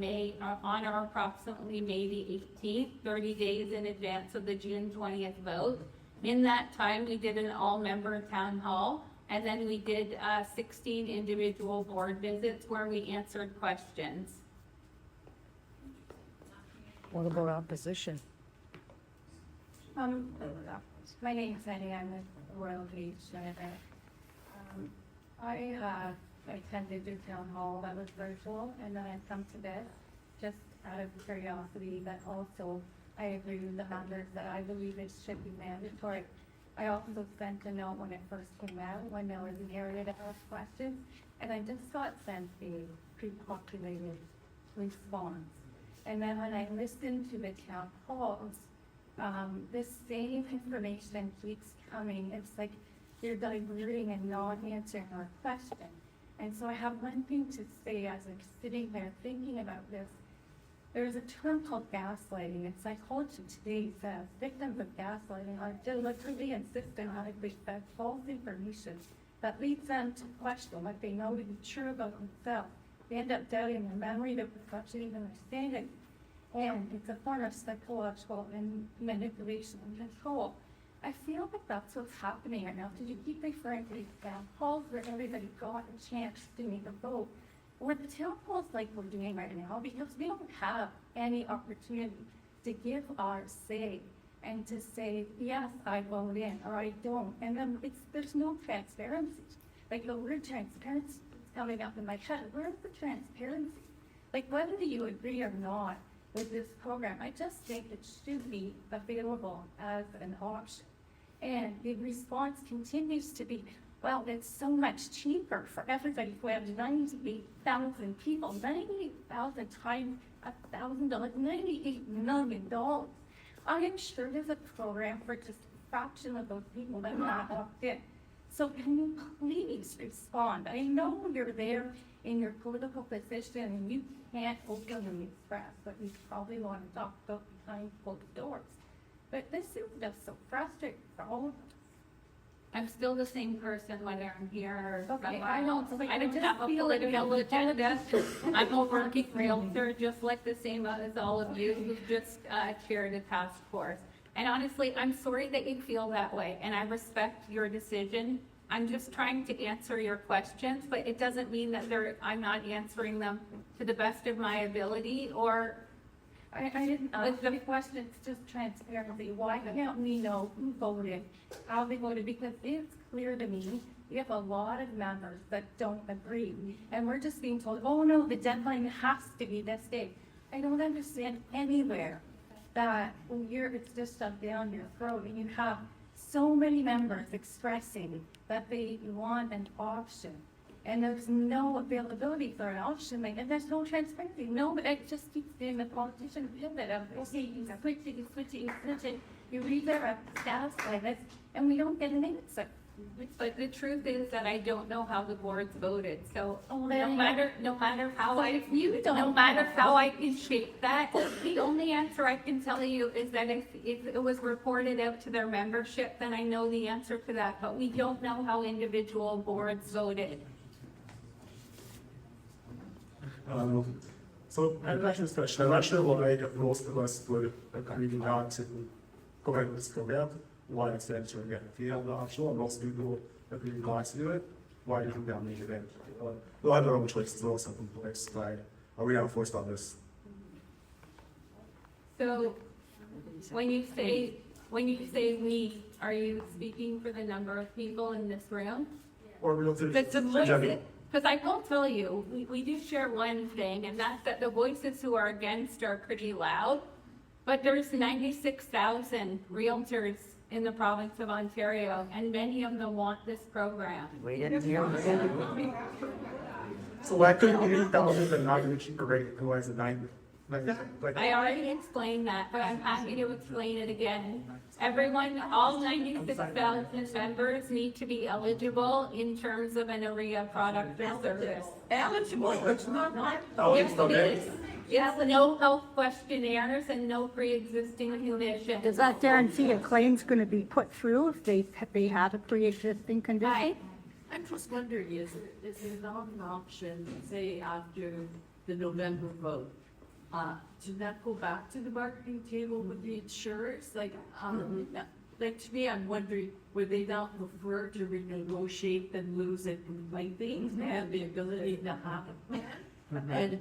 B: or approximately May the 18th, 30 days in advance of the June 20th vote. In that time, we did an all-member town hall, and then we did 16 individual board visits where we answered questions.
D: What about opposition?
C: My name is Annie, I'm with Royalty Senator. I attended the town hall that was virtual, and then I come to this just out of curiosity, but also I agree with the members that I believe it should be mandatory. I also sent a note when it first came out, when there was an area to ask questions, and I just got sent a pre-populated response. And then when I listened to the town halls, this same information keeps coming. It's like you're diverting and not answering our question. And so I have one thing to say as I'm sitting there thinking about this. There's a term called gaslighting. In psychology today says victims of gaslighting are deliberately and systematically fed false information that leads them to question what they know to be true about themselves. They end up doubting their memory, their perception, even understanding. And it's a form of psychological and manipulation and control. I feel like that's what's happening right now. Did you keep referring to these town halls where everybody got a chance to make a vote? Or the town halls like we're doing right now, because we don't have any opportunity to give our say and to say, yes, I vote in, or I don't. And then there's no transparency. Like the word transparency is coming up in my head. Where's the transparency? Like whether you agree or not with this program, I just think it should be available as an option. And the response continues to be, well, it's so much cheaper for everybody who has 98,000 people, 98,000 times $1,000, $98 million. I am sure there's a program for just a fraction of those people that are not opt in. So can you please respond? I know you're there in your political position and you can't openly express what you probably want to talk about behind closed doors. But this is just so frustrating for all of us.
B: I'm still the same person whether I'm here or
C: Okay,
B: I don't have a
C: feel like
B: political agenda. I'm a working realtor, just like the same as all of you who just chaired a task force. And honestly, I'm sorry that you feel that way, and I respect your decision. I'm just trying to answer your questions, but it doesn't mean that I'm not answering them to the best of my ability or I didn't, the question's just transparency. Why can't we know who voted, how they voted? Because it's clear to me, we have a lot of members that don't agree. And we're just being told, oh no, the deadline has to be this day. I don't understand anywhere that when it's just shoved down your throat and you have so many members expressing that they want an option. And there's no availability for an option, and there's no transparency. No, but it just keeps being the politician pivot of, okay, you switch it. You read their status like this, and we don't get an answer. But the truth is that I don't know how the boards voted, so no matter how I can shape that, the only answer I can tell you is that if it was reported out to their membership, then I know the answer to that, but we don't know how individual boards voted.
H: So I'd like this question. I'm not sure why most of us would agree not to go ahead with this program. Why instead to get a field optional, and most people agree not to do it. Why do you think that make it? We'll have our own choices, we'll have in place. Why are we not forced on this?
B: So when you say we, are you speaking for the number of people in this room?
H: Or realtors?
B: Because I will tell you, we do share one thing, and that's that the voices who are against are pretty loud, but there's 96,000 realtors in the province of Ontario, and many of them want this program.
G: We didn't hear it.
H: So why couldn't we tell them and not reach the rate? Who has a 9?
B: I already explained that, but I'm happy to explain it again. Everyone, all 96,000 members need to be eligible in terms of an OREA product or service.
F: Eligible, it's not.
B: Yes, it is. Yes, no health questionnaires and no pre-existing conditions.
D: Does that guarantee a claim's gonna be put through if they have a pre-existing condition?
K: I'm just wondering, is there not an option, say after the November vote, to not go back to the bargaining table with the insurers? Like to me, I'm wondering, would they not prefer to renegotiate than lose it completely and have the ability to have a plan? And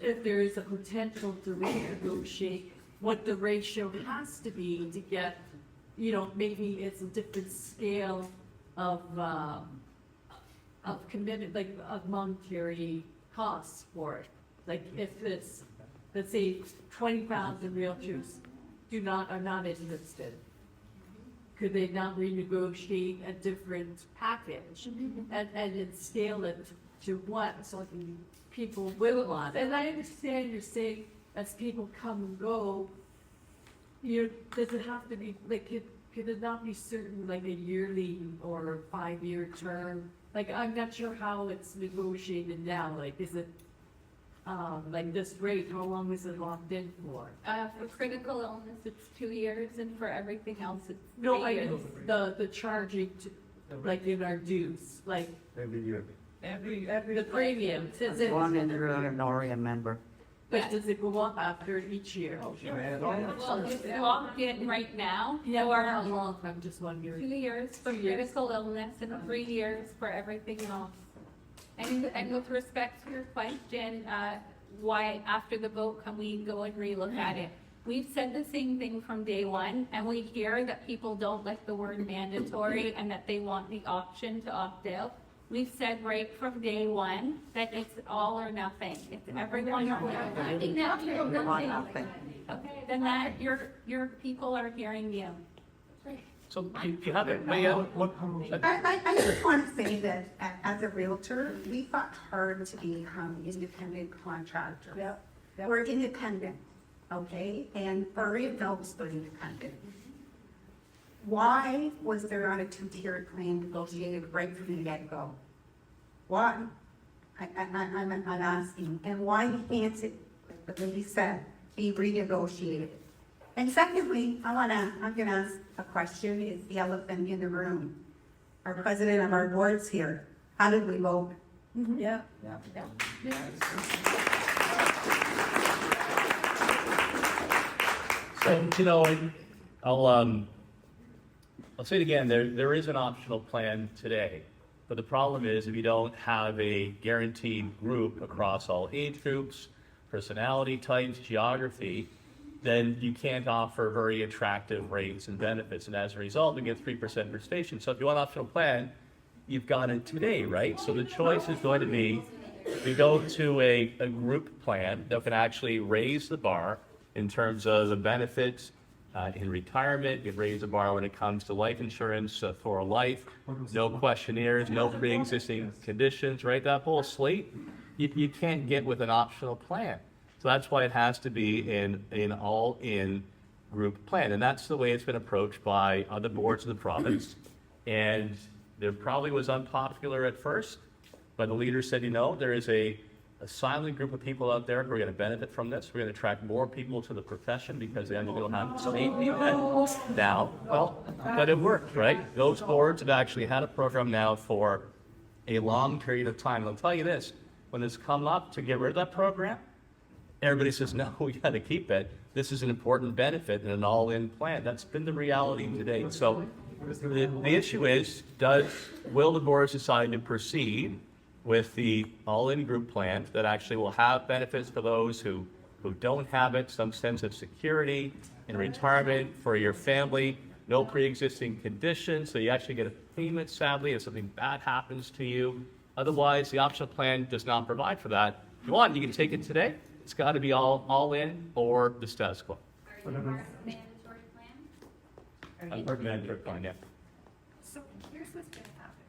K: if there is a potential to renegotiate what the ratio has to be to get, maybe it's a different scale of committed, like of monetary costs for it. Like if it's, let's say 20,000 realtors are not interested, could they not renegotiate a different package and then scale it to what so people will want? And I understand you're saying as people come and go, does it have to be like could it not be certain like a yearly or 5-year term? Like I'm not sure how it's negotiated now. Like is it like this rate, how long is it locked in for?
B: For critical illness, it's 2 years, and for everything else, it's 3
K: No, I
B: years.
K: know the charging, like in our dues, like
H: Every year.
K: the premium. Does it,
G: One and you're an OREA member.
K: but does it go up after each year?
B: Well, it's locked in right now.
K: Yeah,
B: for
K: how long? I'm just
B: 2
K: wondering.
B: years for critical illness and 3 years for everything else. And with respect to your question, why after the vote can we go and relook at it? We've said the same thing from day one, and we hear that people don't like the word mandatory and that they want the option to opt out. We've said right from day one that it's all or nothing. It's everyone or nothing. Okay, then that your people are hearing you.
A: So you have it, but
G: I just want to say that as a realtor, we fought hard to become independent contractors. We're independent, okay? And OREA knows we're independent. Why was there not a 2-tiered plan negotiated right from the get-go? Why? I'm asking. And why can't it, like you said, be renegotiated? And secondly, I'm gonna ask a question, is the elephant in the room. Our president of our board's here. How did we vote?
B: Yeah.
A: So, I'll say it again, there is an optional plan today, but the problem is if you don't have a guaranteed group across all age groups, personality types, geography, then you can't offer very attractive rates and benefits. And as a result, we get 3% per station. So if you want an optional plan, you've got it today, right? So the choice is going to be, we go to a group plan that can actually raise the bar in terms of the benefits in retirement. You raise the bar when it comes to life insurance for a life, no questionnaires, no pre-existing conditions, right? That whole slate, you can't get with an optional plan. So that's why it has to be in all-in group plan. And that's the way it's been approached by other boards of the province. And it probably was unpopular at first, but the leaders said, you know, there is a silent group of people out there who are going to benefit from this. We're going to attract more people to the profession because they don't have safety now. Well, but it worked, right? Those boards have actually had a program now for a long period of time. And I'll tell you this, when it's come up to get rid of that program, everybody says, no, we got to keep it. This is an important benefit in an all-in plan. That's been the reality today. So the issue is, will the boards decide to proceed with the all-in group plan that actually will have benefits for those who don't have it, some sense of security in retirement for your family, no pre-existing conditions, so you actually get a payment, sadly, if something bad happens to you. Otherwise, the optional plan does not provide for that. If you want, you can take it today. It's got to be all in or the status quo.
J: Are you part of the mandatory plan?
A: Mandatory plan, yeah.
K: So here's what's gonna happen.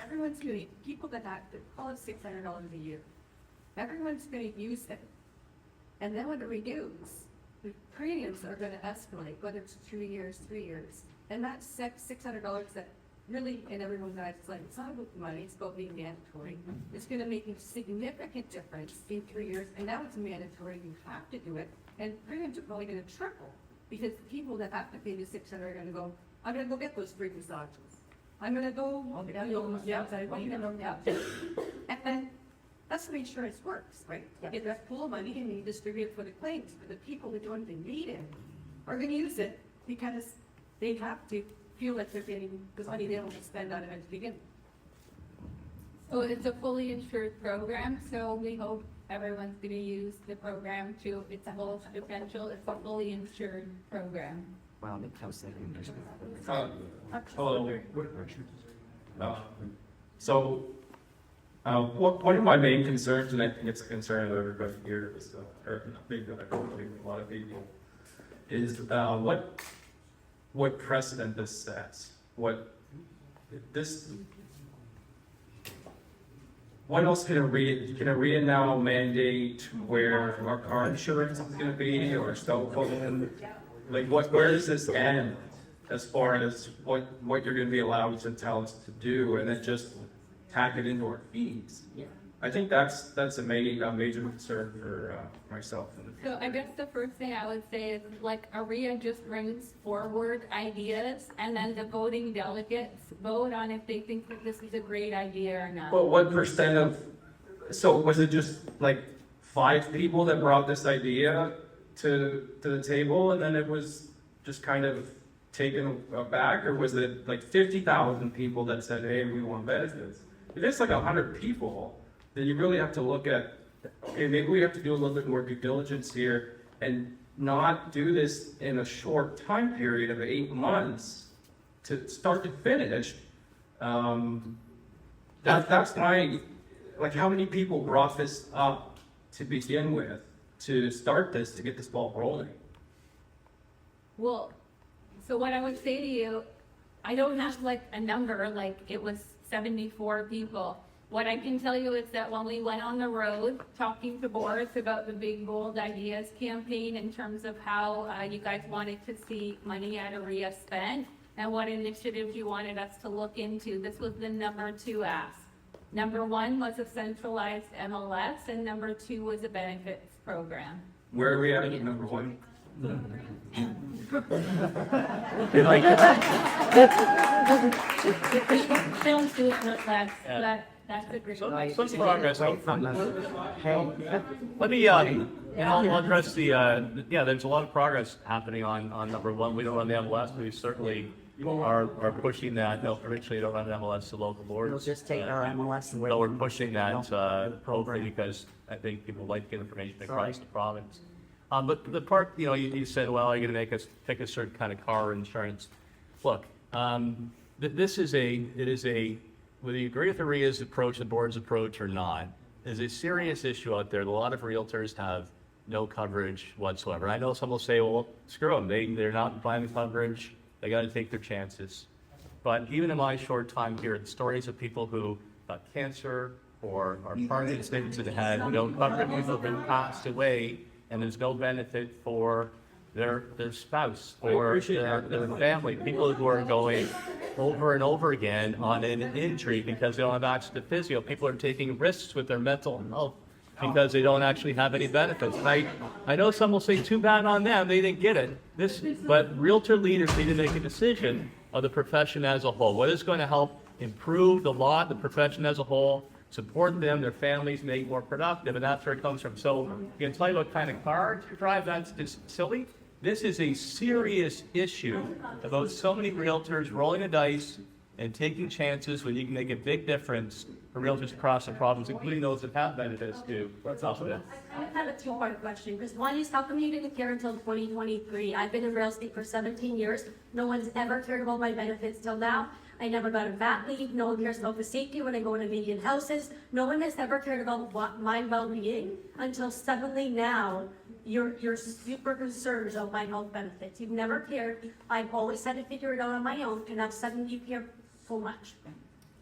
K: Everyone's gonna, people that call it $600 a year, everyone's gonna use it. And then when it renews, the premiums are gonna escalate, whether it's 2 years, 3 years. And that's $600 that really, in everyone's eyes, it's like, it's not about the money, it's about being mandatory. It's gonna make a significant difference in 3 years, and now it's mandatory, you have to do it. And premiums are probably gonna triple, because the people that have to pay the $600 are gonna go, I'm gonna go get those free massages. I'm gonna go, and then that's the way insurance works, right? You get that pool of money and you distribute it for the claims, but the people that don't even need it are gonna use it because they have to feel like they're getting the money they don't spend on it at the beginning.
B: So it's a fully insured program, so we hope everyone's gonna use the program to its full potential. It's a fully insured program.
H: Hello. One of my main concerns, and I think it's a concern of everybody here, or maybe a lot of people, is what precedent this sets. What else can I read? Can I read it now? Mandate where our car insurance is going to be, or cell phone? Like, where does this end as far as what you're going to be allowed to tell us to do, and then just tack it into our fees? I think that's a major concern for myself.
B: So I guess the first thing I would say is, like, OREA just brings forward ideas, and then the voting delegates vote on if they think that this is a great idea or not.
H: Well, what percent of, so was it just like 5 people that brought this idea to the table, and then it was just kind of taken back, or was it like 50,000 people that said, hey, we want benefits? If it's like 100 people, then you really have to look at, okay, maybe we have to do a little bit more due diligence here and not do this in a short time period of 8 months to start to finish. That's my, like, how many people brought this up to begin with, to start this, to get this ball rolling?
B: Well, so what I would say to you, I don't have like a number, like it was 74 people. What I can tell you is that when we went on the road talking to boards about the Big Bold Ideas campaign in terms of how you guys wanted to see money at OREA spent and what initiatives you wanted us to look into, this was the number 2 ask. Number 1 was a centralized MLS, and number 2 was a benefits program.
H: Where are we at number 1?
B: Don't do it, that's a great.
A: Some progress. Let me, I'll address the, yeah, there's a lot of progress happening on number 1. We don't run the MLS, but we certainly are pushing that. No, originally don't run MLS to local boards.
G: We'll just take our MLS away.
A: So we're pushing that, hopefully because I think people like to get information across the province. But the part, you said, well, you're gonna make us pick a certain kind of car insurance. Look, this is whether you agree with the REA's approach, the board's approach or not, is a serious issue out there. A lot of realtors have no coverage whatsoever. I know some will say, well, screw them. They're not buying coverage. They got to take their chances. But even in my short time here, the stories of people who got cancer or are part of the states that had no coverage, people have been passed away, and there's no benefit for their spouse or their family. People who are going over and over again on an injury because they don't have access to physio. People are taking risks with their mental health because they don't actually have any benefits. And I know some will say, too bad on them, they didn't get it. But realtor leaders need to make a decision of the profession as a whole. What is going to help improve the law, the profession as a whole, support them, their families, make more productive, and that's where it comes from. So you can tell you what kind of car to drive, that's just silly. This is a serious issue about so many realtors rolling the dice and taking chances when you can make a big difference for realtors across the province, including those that have benefits too. What's up with it?
C: I have a two-part question, because one is, how come you didn't care until 2023? I've been in real estate for 17 years. No one's ever cared about my benefits till now. I never got a VAT leave. No one cares about the safety when I go into median houses. No one has ever cared about my well-being until suddenly now you're super concerned about my health benefits. You've never cared. I've always had to figure it out on my own, and now suddenly you care so much.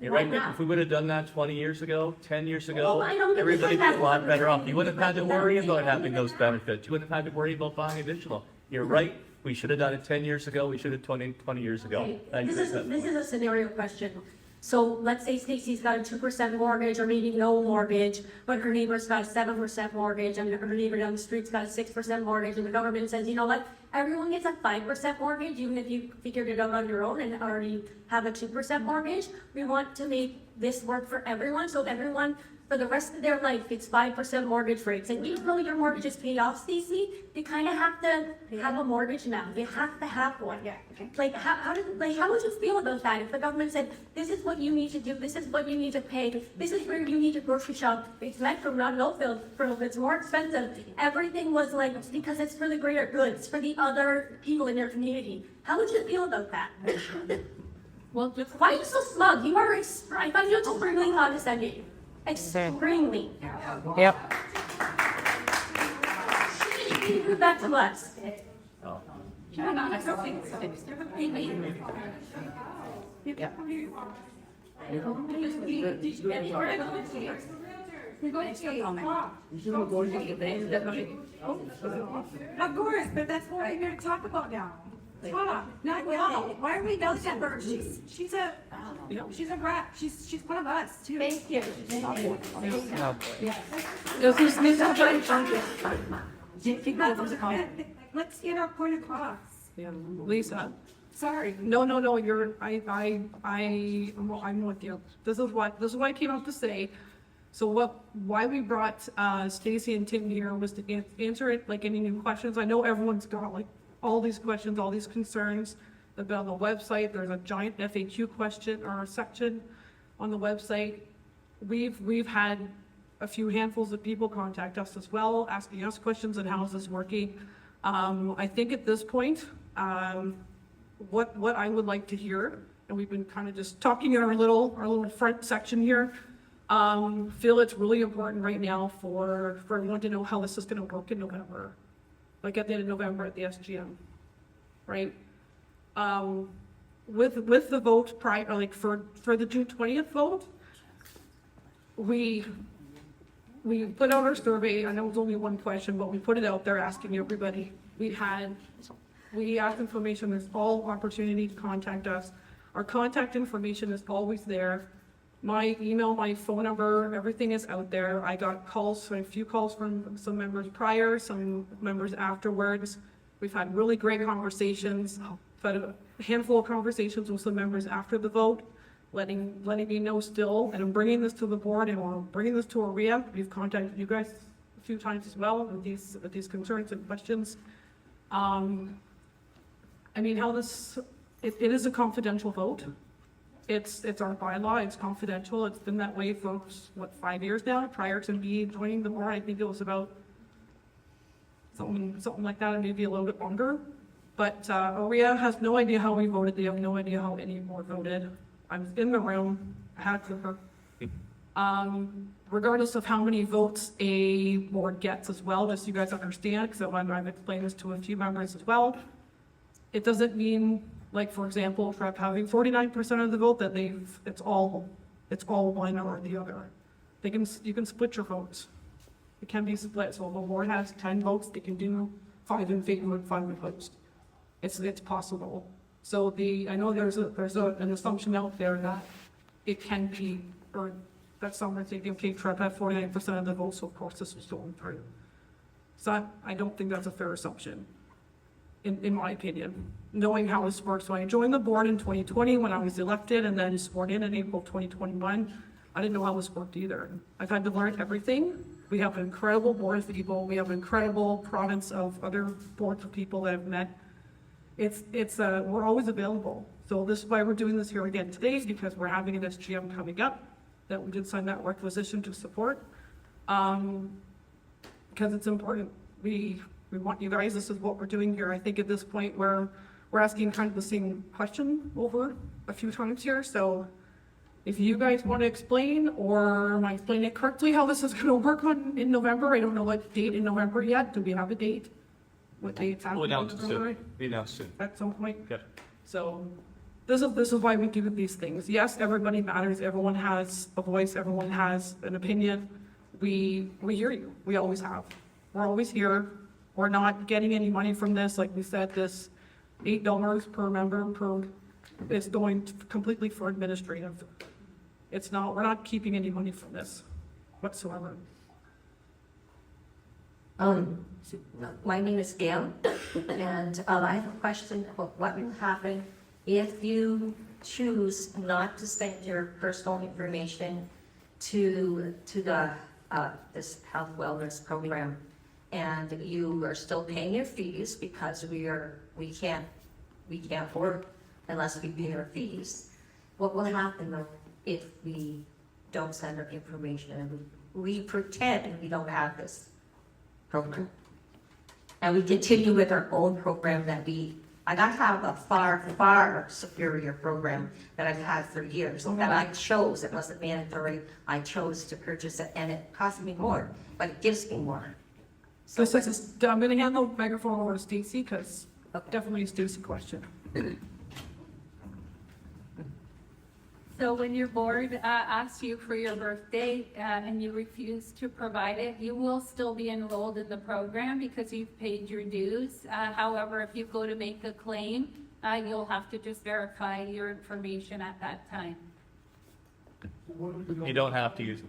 A: You're right. If we would have done that 20 years ago, 10 years ago,
C: Well, I don't think
A: everybody
C: we
A: would
C: would
A: be a lot better off. You wouldn't have had to worry about having those benefits. You wouldn't have had to worry about buying additional. You're right. We should have done it 10 years ago. We should have 20 years ago.
C: Okay. This is a scenario question. So let's say Stacy's got a 2% mortgage or maybe no mortgage, but her neighbor's got a 7% mortgage and her neighbor down the street's got a 6% mortgage, and the government says, you know what, everyone gets a 5% mortgage, even if you figured it out on your own and already have a 2% mortgage. We want to make this work for everyone, so everyone for the rest of their life gets 5% mortgage rates. And even though your mortgage is paid off, Stacey, you kind of have to have a mortgage now. You have to have one. Like, how would you feel about that if the government said, this is what you need to do, this is what you need to pay, this is where you need to grocery shop, it's meant for not no-field, it's more expensive. Everything was like, because it's for the greater good, it's for the other people in your community. How would you feel about that? Well, why are you so smug? You are, I find you extremely condescending. Extremely.
G: Yep.
C: You do that to us.
K: Of course, but that's what we're here to talk about now. Not y'all. Why are we noticing her? She's a rat. She's one of us too.
C: Thank you.
K: Let's get our point across.
L: Lisa. Sorry. No, I'm with you. This is what I came up to say. So why we brought Stacy and Tim here was to answer it, like any new questions. I know everyone's got like all these questions, all these concerns about the website. There's a giant FAQ question or section on the website. We've had a few handfuls of people contact us as well, asking us questions on how is this working. I think at this point, what I would like to hear, and we've been kind of just talking in our little front section here, feel it's really important right now for everyone to know how this is going to work in November, like at the end of November at the SGM, right? With the vote prior, like for the June 20th vote, we put out our survey. I know it's only one question, but we put it out there asking everybody. We asked information. There's all opportunity to contact us. Our contact information is always there. My email, my phone number, everything is out there. I got calls, a few calls from some members prior, some members afterwards. We've had really great conversations. We've had a handful of conversations with some members after the vote, letting me know still, and I'm bringing this to the board and we're bringing this to OREA. We've contacted you guys a few times as well with these concerns and questions. I mean, how this it is a confidential vote. It's our bylaw, it's confidential, it's been that way for, 5 years now? Prior to me joining the board, I think it was about something like that, and maybe a little bit longer. But OREA has no idea how we voted, they have no idea how any board voted. I'm in the room, I had to. Regardless of how many votes a board gets as well, just so you guys understand, because I've explained this to a few members as well, it doesn't mean, like, for example, for having 49% of the vote, that it's all one or the other. You can split your votes. It can be split, so if a board has 10 votes, they can do 5 in favor and 5 opposed. It's possible. So I know there's an assumption out there that it can be, or that someone thinking, okay, Trump had 49% of the votes, so of course this was going through. So I don't think that's a fair assumption, in my opinion. Knowing how this works, so I joined the board in 2020 when I was elected, and then sworn in April 2021. I didn't know how this worked either. I've had to learn everything. We have an incredible board of people. We have an incredible province of other boards of people that I've met. We're always available. So this is why we're doing this here again today, is because we're having an SGM coming up that we did sign that requisition to support. Because it's important. We want you guys, this is what we're doing here. I think at this point we're asking kind of the same question over a few times here. So if you guys want to explain, or am I explaining it correctly, how this is going to work in November? I don't know what date in November yet. Do we have a date? What date's happening?
A: We'll announce it soon. Be announced soon.
L: At some point?
A: Yeah.
L: So this is why we do these things. Yes, everybody matters. Everyone has a voice. Everyone has an opinion. We hear you. We always have. We're always here. We're not getting any money from this. Like we said, this $8 per member is going completely for administrative. We're not keeping any money from this whatsoever.
J: My name is Gail, and I have a question about what will happen if you choose not to send your personal information to the this health wellness program, and you are still paying your fees because we can't work unless we pay our fees. What will happen though if we don't send our information and we pretend we don't have this program? And we continue with our own program I have a far, far superior program that I've had for years, that I chose, it wasn't mandatory, I chose to purchase it, and it cost me more, but it gives me more.
L: So I'm going to hand the microphone over to Stacy, because definitely a Stacy question.
B: So when your board asks you for your birthday and you refuse to provide it, you will still be enrolled in the program because you've paid your dues. However, if you go to make a claim, you'll have to just verify your information at that time.
A: You don't have to use it.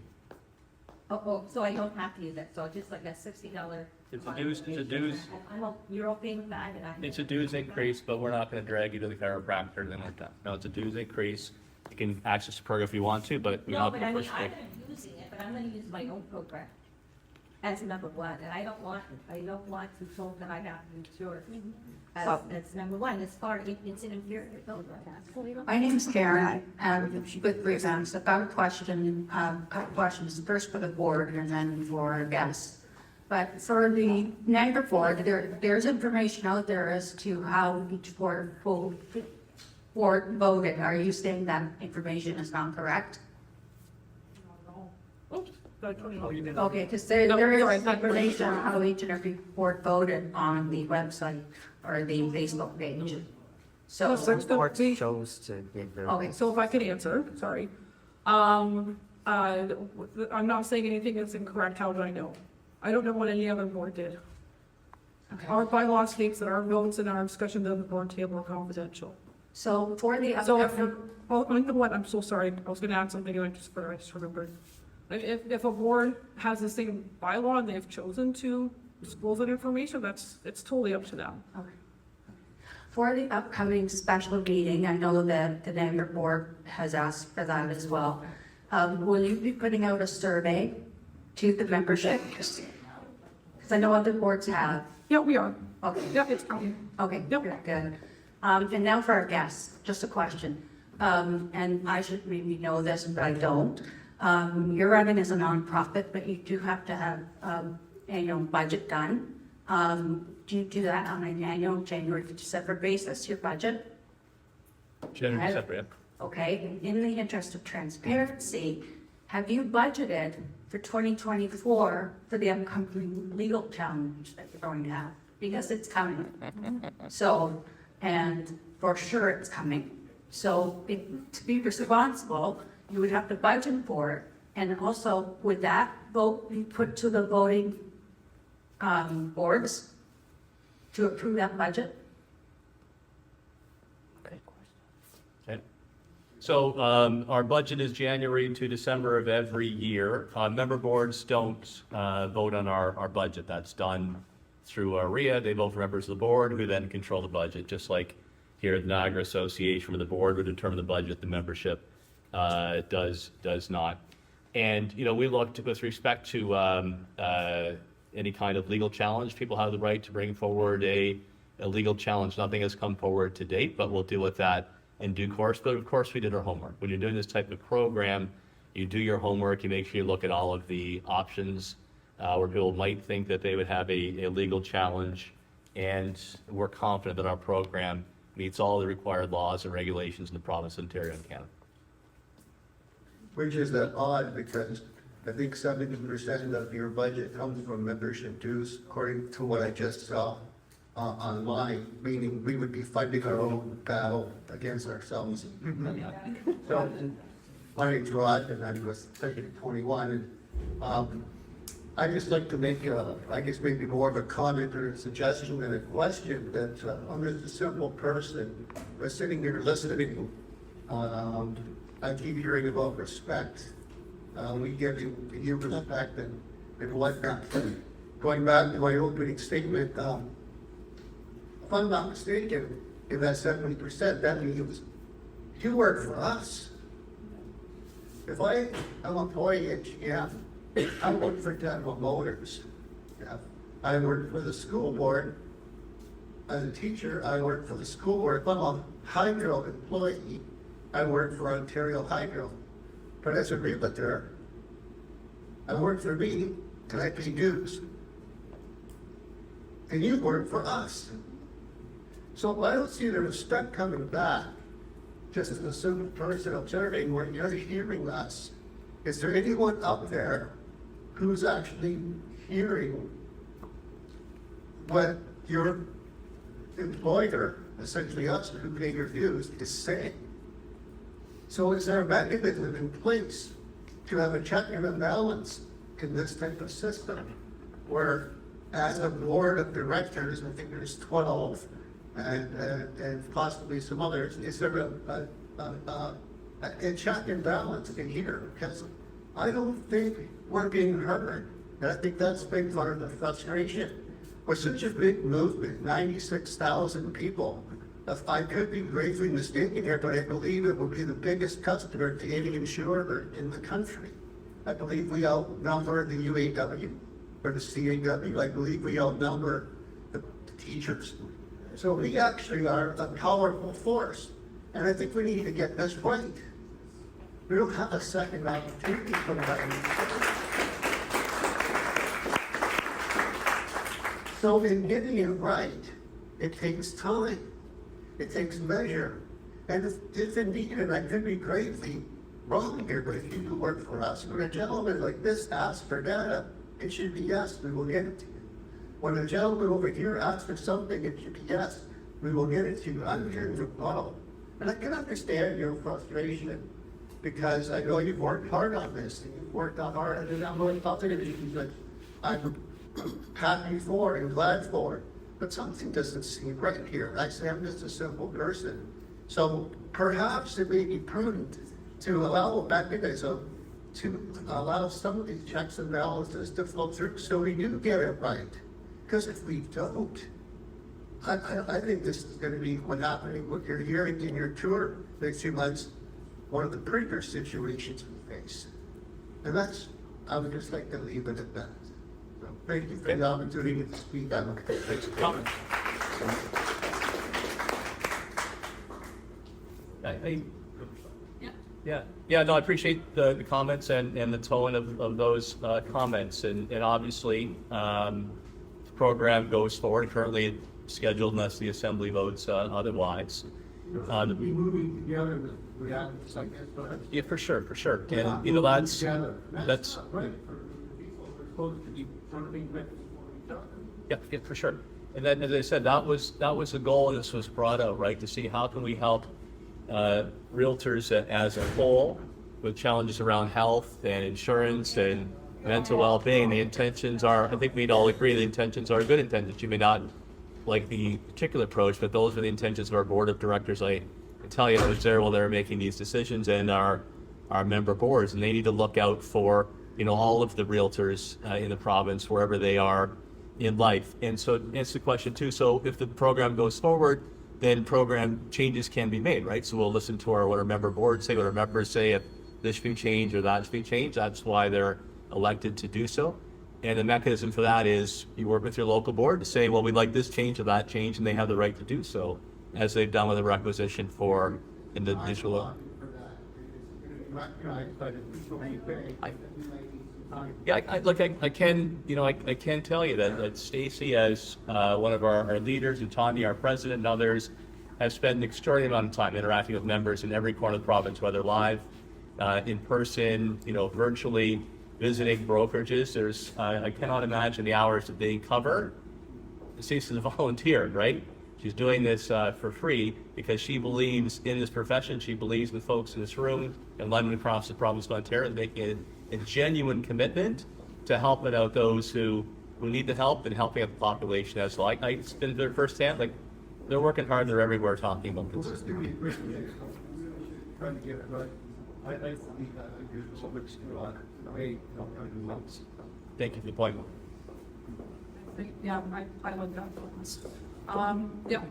J: So I don't have to use it, so just like a $60.
A: It's a dues.
J: You're okay with that?
A: It's a dues increase, but we're not going to drag you to the chiropractor or anything like that. No, it's a dues increase. You can access the program if you want to, but you're
J: No,
A: not
J: but
A: the
J: I mean,
A: first
J: I'm
A: thing.
J: not using it, but I'm gonna use my own program as number one, and I don't want to show that I have to use yours. That's number one, as far as it's an inferior program.
G: My name is Karen. I have with reasons. I've got a question, couple questions. First for the board and then for our guests. But for the Niagara board, there's information out there as to how each board voted. Are you saying that information is not correct? Okay, because there is information on how each and every board voted on the website or the Facebook page. So,
I: chose to give their.
L: Okay, so if I could answer, sorry. I'm not saying anything that's incorrect. How do I know? I don't know what any other board did. Our bylaw states that our votes and our discussions on the board table are confidential.
G: so for the
L: So you know what, I'm so sorry, I was gonna add something, I just remembered. If a board has the same bylaw and they've chosen to disclose that information, it's totally up to them.
G: For the upcoming special meeting, I know that the Niagara board has asked for that as well. Will you be putting out a survey to the membership? Because I know other boards have.
L: Yeah, we are.
G: Okay.
L: Yeah, it's coming.
G: Okay,
L: Yep.
G: good. And now for our guests, just a question. And I should maybe know this, but I don't. You're running as a nonprofit, but you do have to have annual budget done. Do you do that on an annual January to December basis, your budget?
A: January, December, yeah.
G: Okay, in the interest of transparency, have you budgeted for 2024 for the upcoming legal challenge that you're going to have? Because it's coming. So, and for sure it's coming. So to be responsible, you would have to budget for it. And also, would that vote be put to the voting boards to approve that budget?
A: Okay. So our budget is January to December of every year. Member boards don't vote on our budget. That's done through OREA. They vote for members of the board who then control the budget, just like here at the Niagara Association, where the board would determine the budget, the membership does not. And, you know, we looked with respect to any kind of legal challenge. People have the right to bring forward a legal challenge. Nothing has come forward to date, but we'll deal with that in due course. But of course, we did our homework. When you're doing this type of program, you do your homework, you make sure you look at all of the options where people might think that they would have a legal challenge. And we're confident that our program meets all the required laws and regulations in the province of Ontario and Canada.
F: Which is odd, because I think 70% of your budget comes from membership dues, according to what I just saw online, meaning we would be fighting our own battle against ourselves. So, my name's Rod, and I was 21, and I'd just like to make, I guess maybe more of a comment or a suggestion than a question, that I'm just a simple person, but sitting here listening, I keep hearing about respect. We give you respect and whatnot. Going back to my opening statement, if I'm not mistaken, in that 70%, that means you work for us. If I'm an employee at GM, I work for General Motors. Yeah. I work for the school board. As a teacher, I work for the school board. If I'm a Hydro employee, I work for Ontario Hydro. But as a realtor, I work for me and I pay dues. And you work for us. So I don't see the respect coming back, just as a simple person observing where you're hearing us. Is there anyone up there who's actually hearing what your employer, essentially us who pay your dues, is saying? So is there a mechanism in place to have a check and a balance in this type of system, where as a board of directors, I think there's 12, and possibly some others, is there a check and balance in here? Because I don't think we're being heard. And I think that's a big part of the frustration. We're such a big movement, 96,000 people. I could be gravely mistaken here, but I believe it will be the biggest customer to any insurer in the country. I believe we outnumber the UAW or the CAW. I believe we outnumber the teachers. So we actually are a powerful force. And I think we need to get this right. We don't have a second opportunity for that. So in getting it right, it takes time. It takes measure. And it's indeed, and I could be gravely wrong here, but if you do work for us, when a gentleman like this asks for data, it should be yes, we will get it to you. When a gentleman over here asks for something, it should be yes, we will get it to you. I'm here to follow. And I can understand your frustration, because I know you've worked hard on this, and you've worked on hard, and I'm going to talk to you, but I'm happy for and glad for. But something doesn't seem right here. I say I'm just a simple person. So perhaps it may be prudent to allow a mechanism to allow some of these checks and balances to flow through so we do get it right. Because if we don't, I think this is going to be what you're hearing in your tour next few months, one of the prettier situations we face. And that's, I would just like to leave it at that. So thank you for the opportunity to speak. Thanks for coming.
A: No, I appreciate the comments and the tone of those comments, and obviously, the program goes forward, currently scheduled unless the assembly votes otherwise.
F: Moving together with realities like this, but
A: Yeah, for sure, and, you know, that's,
F: right, for people who are supposed to be funding with each other.
A: yeah, for sure. And then, as I said, that was the goal, and this was brought out, right, to see how can we help realtors as a whole with challenges around health and insurance and mental well-being. The intentions are, I think we'd all agree, the intentions are good intentions. You may not like the particular approach, but those are the intentions of our board of directors. I can tell you, I was there while they were making these decisions, and our member boards, and they need to look out for, you know, all of the realtors in the province, wherever they are in life. And so to answer the question too, so if the program goes forward, then program changes can be made, right? So we'll listen to what our member boards say, what our members say, if this should be changed or that should be changed. That's why they're elected to do so. And the mechanism for that is you work with your local board to say, well, we'd like this change or that change, and they have the right to do so, as they've done with the requisition for individual. I can tell you that Stacy, as one of our leaders, and Tanya, our president, and others, have spent an extraordinary amount of time interacting with members in every corner of the province, whether live, in person, you know, virtually, visiting brokerages. There's, I cannot imagine the hours that they cover. Stacy's a volunteer, right? She's doing this for free because she believes in this profession. She believes in the folks in this room and London across the province of Ontario, making a genuine commitment to helping out those who need the help and helping out the population as well. It's been their firsthand, like, they're working hard, they're everywhere talking about this.
F: Trying to get it right. I think so much
A: Thank you for the point.
L: Yeah, I like that. Yeah.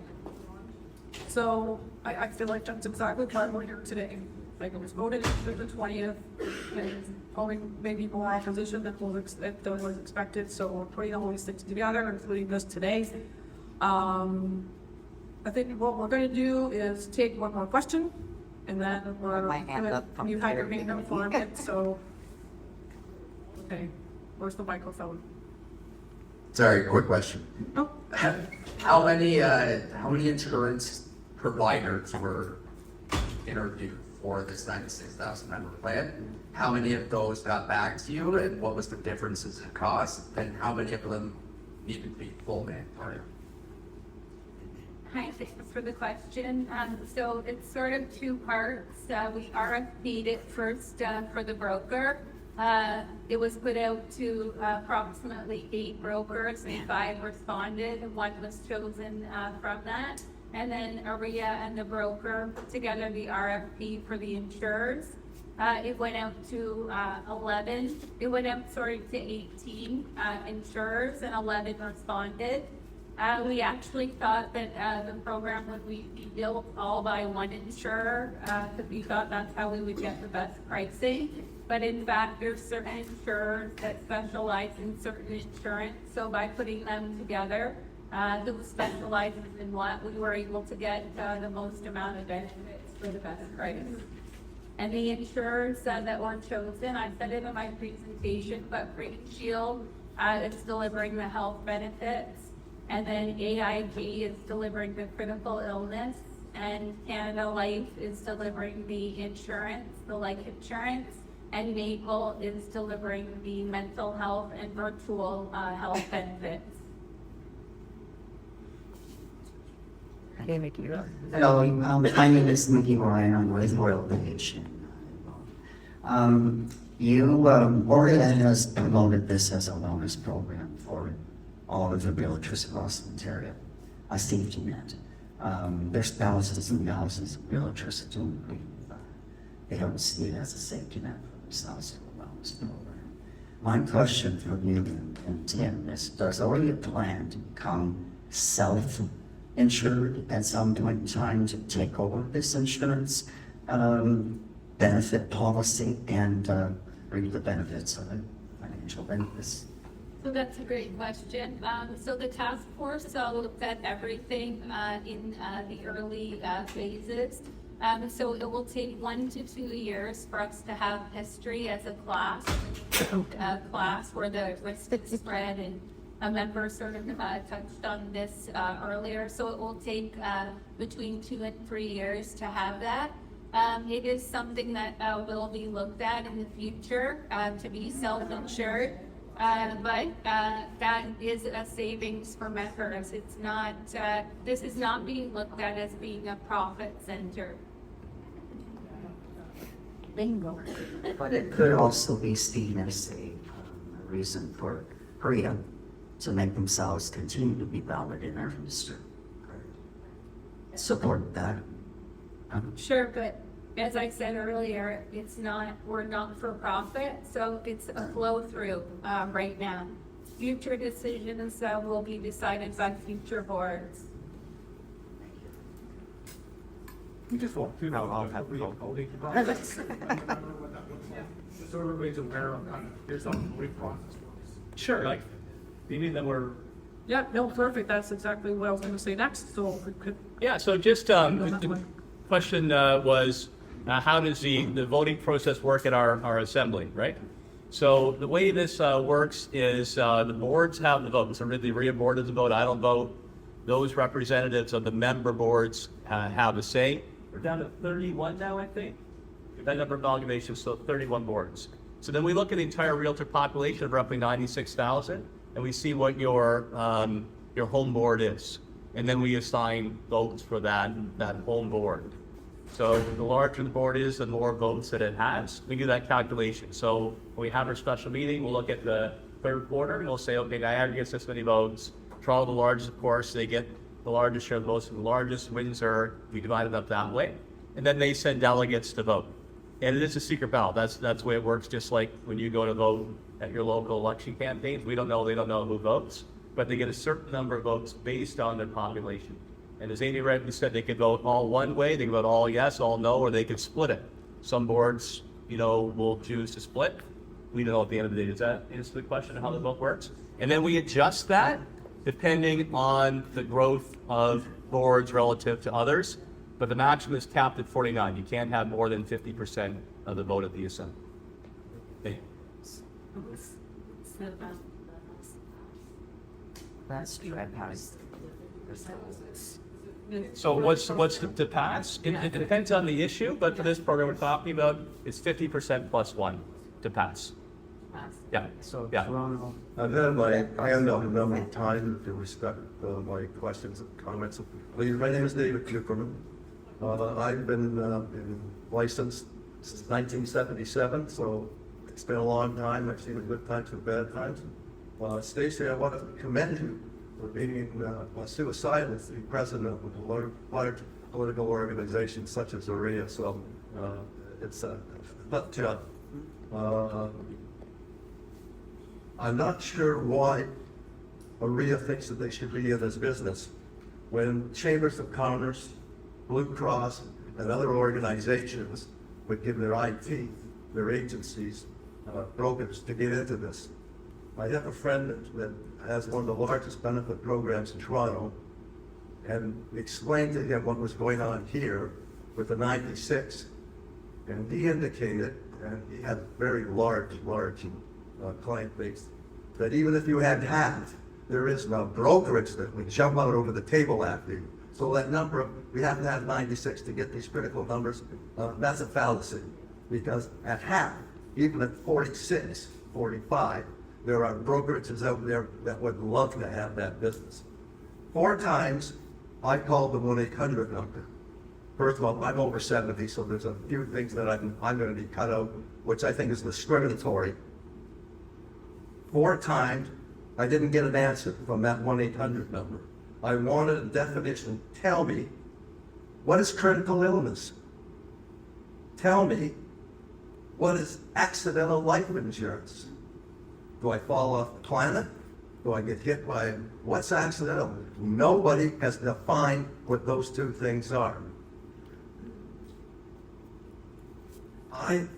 L: So I feel like that's exactly why we're here today. Like, it was voted for the 20th, and only maybe more opposition than was expected. So we're putting all these things together, including this today. I think what we're going to do is take one more question, and then we're you had your hand up for it. So, okay, where's the microphone?
M: Sorry, quick question.
L: Oh.
M: How many insurance providers were interviewed for this 96,000 member plan? How many of those got back to you, and what was the differences in cost, and how many of them needed to be full mandatory?
B: Hi, thanks for the question. So it's sort of two parts. We RFP'd it first for the broker. It was put out to approximately 8 brokers, and 5 responded, and 1 was chosen from that. And then OREA and the broker put together the RFP for the insurers. It went out to 18 insurers, and 11 responded. We actually thought that the program would be built all by one insurer, because we thought that's how we would get the best pricing. But in fact, there's certain insurers that specialize in certain insurance. So by putting them together, who specializes in what, we were able to get the most amount of benefits for the best price. And the insurers that were chosen, I said it in my presentation, but Green Shield is delivering the health benefits. And then AIG is delivering the critical illness, and Canada Life is delivering the insurance, the life insurance, and Maple is delivering the mental health and virtual health benefits.
G: Hello, my name is Mickey Ryan. I'm with Royal Vacation. OREA has promoted this as a wellness program for all of the realtors across Ontario, a safety net. There's thousands and thousands of realtors that don't agree with that. They don't see it as a safety net for themselves for a wellness program. My question for you and Tim is, does OREA plan to become self-insured at some point in time to take over this insurance benefit policy and reap the benefits of it, financial benefits?
B: So that's a great question. So the task force looked at everything in the early phases. So it will take 1 to 2 years for us to have history as a class, where the risk is spread, and a member sort of touched on this earlier. So it will take between 2 and 3 years to have that. It is something that will be looked at in the future to be self-insured. But that is a savings for members. It's not, this is not being looked at as being a profit center.
G: Bingo. But it could also be seen as a reason for REA to make themselves continue to be valid in our industry. Support that.
B: Sure, but as I said earlier, it's not, we're not for profit, so it's a flow through right now. Future decisions will be decided by future boards.
H: We just want to know how have real coding. Sort of ways aware of kind of, there's some process. Sure, like, meaning that we're.
L: Yeah, no, perfect. That's exactly what I was gonna say next, so we could.
A: Yeah, so just, the question was, how does the voting process work at our assembly, right? So the way this works is the boards have the vote. So the REA board is the vote, I don't vote. Those representatives of the member boards have a say. We're down to 31 now, I think. That number of amalgamations, so 31 boards. So then we look at the entire Realtor population of roughly 96,000, and we see what your home board is. And then we assign votes for that home board. So the larger the board is, the more votes that it has. We do that calculation. So when we have our special meeting, we'll look at the third quarter, and we'll say, okay, Niagara gets this many votes. Toronto, the largest, of course, they get the largest share of votes, and the largest Windsor, we divide it up that way. And then they send delegates to vote. And it is a secret ballot. That's the way it works, just like when you go to vote at your local election campaigns. They don't know who votes, but they get a certain number of votes based on their population. And as Amy rightly said, they could vote all one way, they could vote all yes, all no, or they could split it. Some boards, will choose to split. We don't know at the end of the day. Does that answer the question of how the vote works? And then we adjust that depending on the growth of boards relative to others. But the maximum is capped at 49. You can't have more than 50% of the vote at the assembly. Okay.
G: That's true.
A: So what's to pass? It depends on the issue, but for this program we're talking about, it's 50% plus 1 to pass. Yeah. So yeah.
F: I've had my hand up a number of times to respect my questions and comments. Please, my name is David Kuperman. I've been licensed since 1977, so it's been a long time. I've seen the good times and bad times. Stacey, I want to commend you for being suicidal as the president of a large political organization such as OREA. So it's a tough job. I'm not sure why OREA thinks that they should be in this business when chambers of commerce, Blue Cross, and other organizations would give their IT, their agencies, brokers to get into this. I have a friend that has one of the largest benefit programs in Toronto, and explained to him what was going on here with the 96, and he indicated, and he had a very large client base, that even if you had half, there is no brokerage that would jump out over the table after you. So that number, we have to have 96 to get these critical numbers. That's a fallacy, because at half, even at 46, 45, there are brokerages out there that would love to have that business. 4 times, I called the 1-800 number. First of all, I'm over 70, so there's a few things that I'm going to be cut out, which I think is discriminatory. 4 times, I didn't get an answer from that 1-800 number. I wanted a definition. Tell me, what is critical illness? Tell me, what is accidental life insurance? Do I fall off the planet? Do I get hit by, what's accidental? Nobody has defined what those 2 things are. I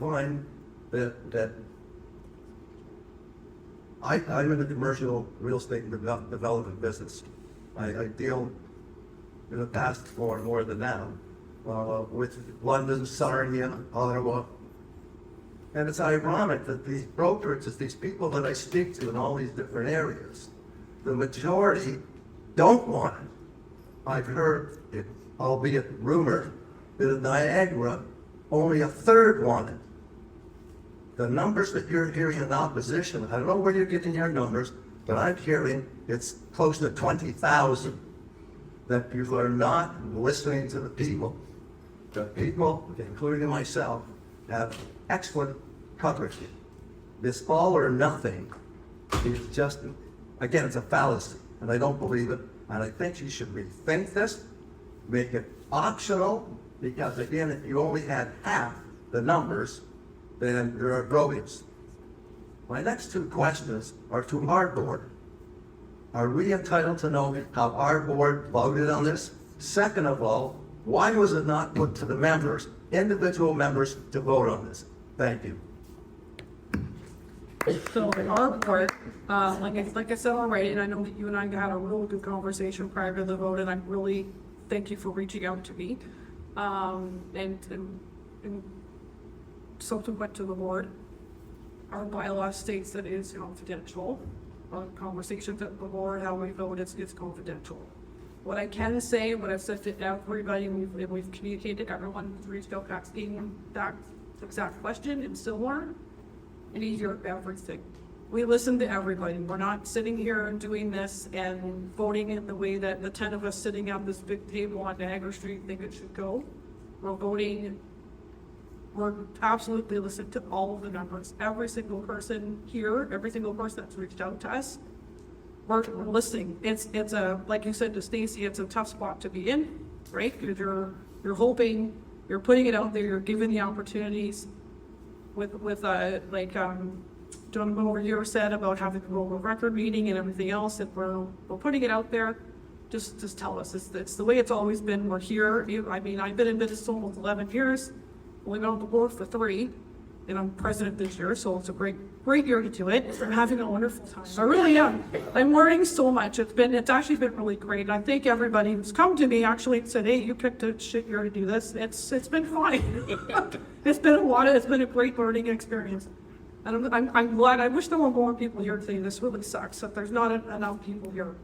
F: find that I'm in the commercial real estate development business. I deal in the past more than now.
N: with London, Sarnia, Ottawa. And it's ironic that these brokerages, these people that I speak to in all these different areas, the majority don't want it. I've heard it, albeit rumored, that in Niagara, only a third want it. The numbers that you're hearing in opposition, I don't know where you're getting your numbers, but I'm hearing it's close to 20,000 that people are not listening to the people. The people, including myself, have excellent coverage. This all or nothing is just, again, it's a fallacy, and I don't believe it. And I think you should rethink this, make it optional, because again, if you only had half the numbers, then there are growings. My next two questions are to our board. Are we entitled to know how our board voted on this? Second of all, why was it not put to the members, individual members, to vote on this? Thank you.
L: So our board, like I said already, and I know that you and I had a really good conversation prior to the vote, and I really thank you for reaching out to me. And subsequent to the board, our bylaw states that it is confidential. Conversations at the board, how we vote, it's confidential. What I can say, what I've said to everybody, we've communicated, everyone who's reached out asking that exact question in Stillwater, and hear everything. We listen to everybody. We're not sitting here and doing this and voting in the way that the 10 of us sitting at this big table on Niagara Street think it should go. We're voting. We're absolutely listening to all of the numbers. Every single person here, every single person that's reached out to us, we're listening. It's a, like you said to Stacy, it's a tough spot to be in, right? Because you're hoping, you're putting it out there, you're giving the opportunities. With John over here said about having a global record meeting and everything else, and we're putting it out there. Just tell us. It's the way it's always been. We're here. I mean, I've been in business almost 11 years. Only been on the board for 3, and I'm president this year, so it's a great year to do it. I'm having a wonderful time. I really am. I'm learning so much. It's actually been really great. I thank everybody who's come to me actually and said, hey, you picked a shit year to do this. It's been fine. It's been a great learning experience. And I'm glad. I wish there were more people here today. This really sucks that there's not enough people here.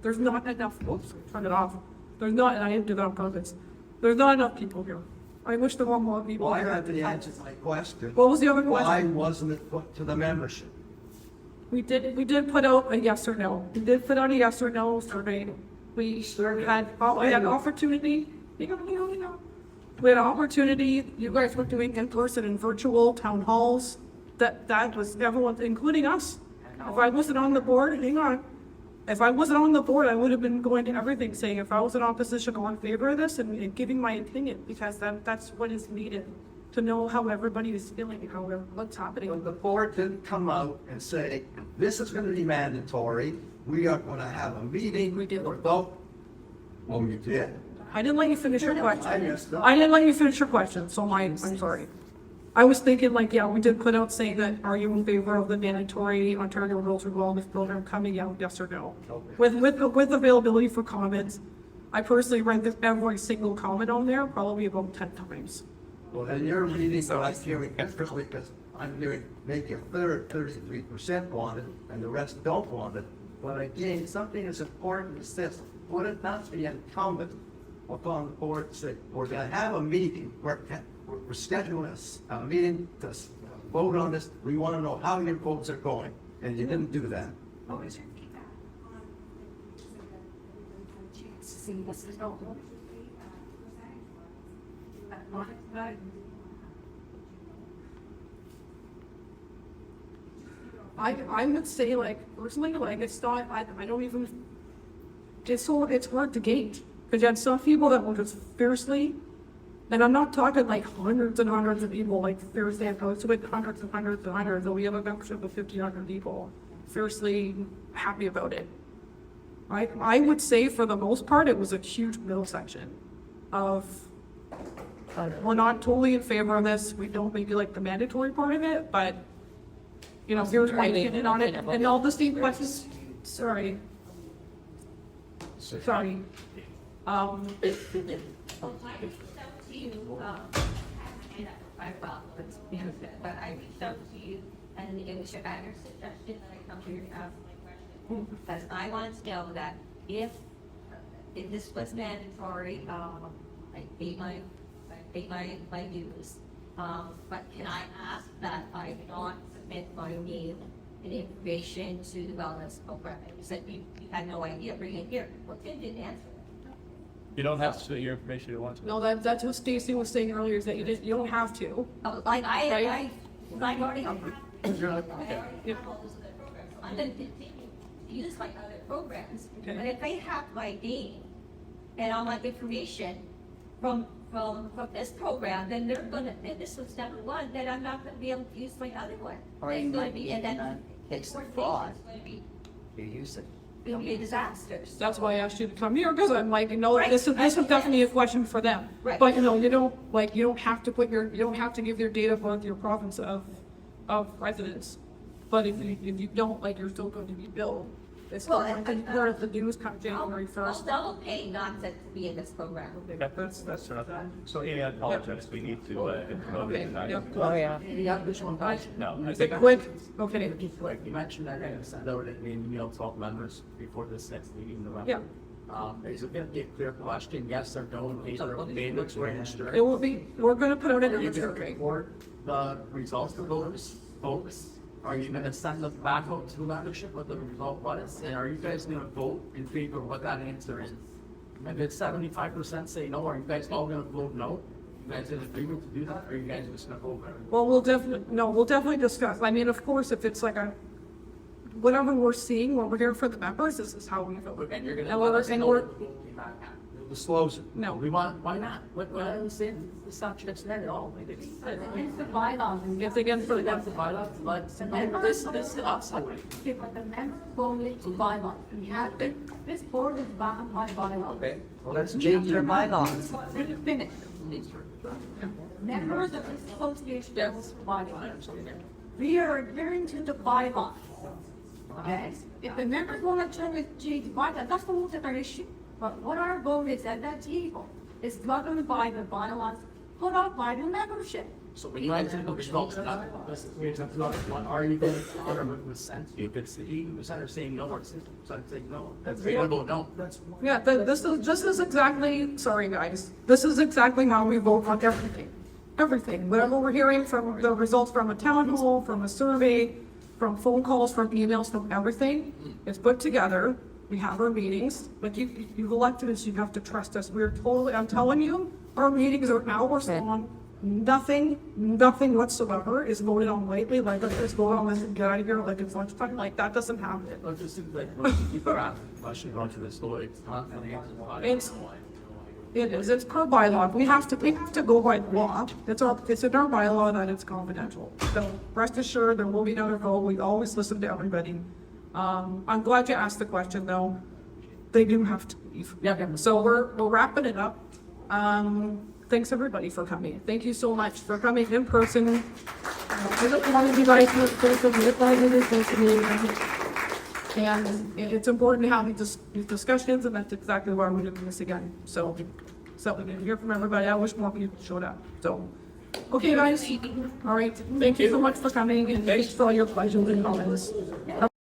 L: There's not enough. Oops, turn it off. There's not, and I didn't do that on purpose. There's not enough people here. I wish there were more people.
N: Well, I have to answer my question.
L: What was the other question?
N: Why wasn't it put to the membership?
L: We did put out a yes or no. We did put out a yes or no survey. We had opportunity. We had opportunity. You guys were doing in-person and virtual town halls. That was everyone, including us. If I wasn't on the board, hang on. If I wasn't on the board, I would have been going to everything saying if I was in opposition or in favor of this and giving my opinion, because that's what is needed to know how everybody is feeling, what's happening.
N: When the board didn't come out and say, this is going to be mandatory, we are going to have a meeting.
L: We did.
N: Or vote. Well, you did.
L: I didn't let you finish your question.
N: I missed that.
L: I didn't let you finish your question, so I'm sorry. I was thinking we did put out saying that, are you in favor of the mandatory Ontario Realtor Wellness Program coming out, yes or no? Okay. With availability for comments. I personally read every single comment on there, probably about 10 times.
N: Well, and you're reading, so I'm hearing differently, because I'm hearing maybe a third, 33% want it, and the rest don't want it. But again, something as important as this, would it not be incumbent upon the board to say, we're going to have a meeting, we're scheduling a meeting to vote on this, we want to know how your votes are going, and you didn't do that.
L: I would say personally, it's not, I don't even, it's hard to gauge, because you had some people that were just fiercely. And I'm not talking hundreds and hundreds of people, fiercely opposed to it, hundreds and hundreds and hundreds, and we have a membership of 1,500 people, fiercely happy about it. I would say for the most part, it was a huge middle section of, we're not totally in favor of this, we don't maybe like the mandatory part of it, but, here's my opinion on it, and all the same questions, sorry.
J: you, but I reached out to you and it was your better suggestion that I come to your house. Because I want to know that if this was mandatory, I paid my dues. But can I ask that I not submit my name and information to the wellness program? You said you had no idea, bring it here. Well, Tim didn't answer.
H: You don't have to submit your information if you want to.
L: No, that's what Stacy was saying earlier, is that you don't have to.
J: Like
L: Right.
J: I already.
H: You're like, okay.
L: Yep.
J: I'm gonna continue to use my other programs,
L: Okay.
J: but if they have my name and all my information from this program, then they're gonna, if this was number one, then I'm not gonna be able to use my other one. It's gonna be, and then
I: It's
J: it's
I: fraud.
J: gonna be,
I: You use it.
J: it'll be a disaster.
L: That's why I asked you to come here, because I'm like, you know,
J: Right.
L: this is definitely a question for them.
J: Right.
L: But, you know, you don't have to you don't have to give your date of birth, your province of residence. But if you don't, like, you're still going to be billed. It's
J: Well,
L: and part of the dues come January
J: I'll
L: first.
J: double pay not to be in this program.
A: That's enough. So Amy, I apologize, we need to,
L: Okay, yeah.
I: Oh, yeah. Yeah, this one, guys.
A: No, I
L: Is
A: think
L: it quick? Okay.
I: Like you mentioned, that I sent out an email to all members before this next meeting in November.
L: Yeah.
I: Is it gonna be a clear question, yes or no, based on the payments registered?
L: It will be, we're gonna put out an
I: You
L: answer,
I: can
L: okay?
I: report the results of those folks. Are you gonna send them back out to the membership what the result was? And are you guys gonna vote in favor of what that answer is? If it's 75% say no, are you guys all gonna vote no? You guys in agreement to do that, or are you guys just gonna vote no?
L: Well, we'll definitely discuss. I mean, of course, if it's like whatever we're seeing, what we're hearing from the members, this is how we vote.
I: And you're gonna
L: And
I: let
L: we're,
I: us
L: and
I: know
L: we're,
I: what the vote came back at.
H: Disclose it.
L: no.
I: We want, why not? What I understand, it's not just that at all.
B: It's the bylaw.
L: If they get for
I: That's
L: the,
I: the bylaw, but this is upside.
B: Okay, but the members voted to bylaw. We have to, this board is bound by bylaw.
I: Okay, well, let's change your bylaws.
B: Finish. Members of the association is bylaw. We are adhering to the bylaw. Okay? If the members want to change bylaw, that's a whole different issue. But what our vote is at that table is governed by the bylaws put up by the membership.
I: So when you enter the results, what are you going to honor what was sent? If it's the 80% are saying no, or 60% saying no, that's available, no. That's
L: yeah, this is exactly, sorry guys, this is exactly how we vote on everything. Everything, whatever we're hearing from the results from a town hall, from a survey, from phone calls, from emails, from everything, is put together. We have our meetings, but you've elected us, you have to trust us. We're totally, I'm telling you, our meetings are hours long. Nothing whatsoever is voted on lately, like it's voted on, let's get out of here, like it's lunchtime, like that doesn't happen.
I: It just seems like when people are asking questions onto this story, it's not going to answer the
L: It's per bylaw. We have to go by law. It's in our bylaw that it's confidential. So rest assured, there will be another vote. We always listen to everybody. I'm glad you asked the question though. They do have to leave.
I: Yeah.
L: So we're wrapping it up. Thanks everybody for coming. Thank you so much for coming in person. I don't want you guys and it's important to have these discussions, and that's exactly why we're doing this again. So we can hear from everybody. I wish more people showed up. So, okay, guys. All right. Thank you so much for coming, and thanks for all your questions and comments.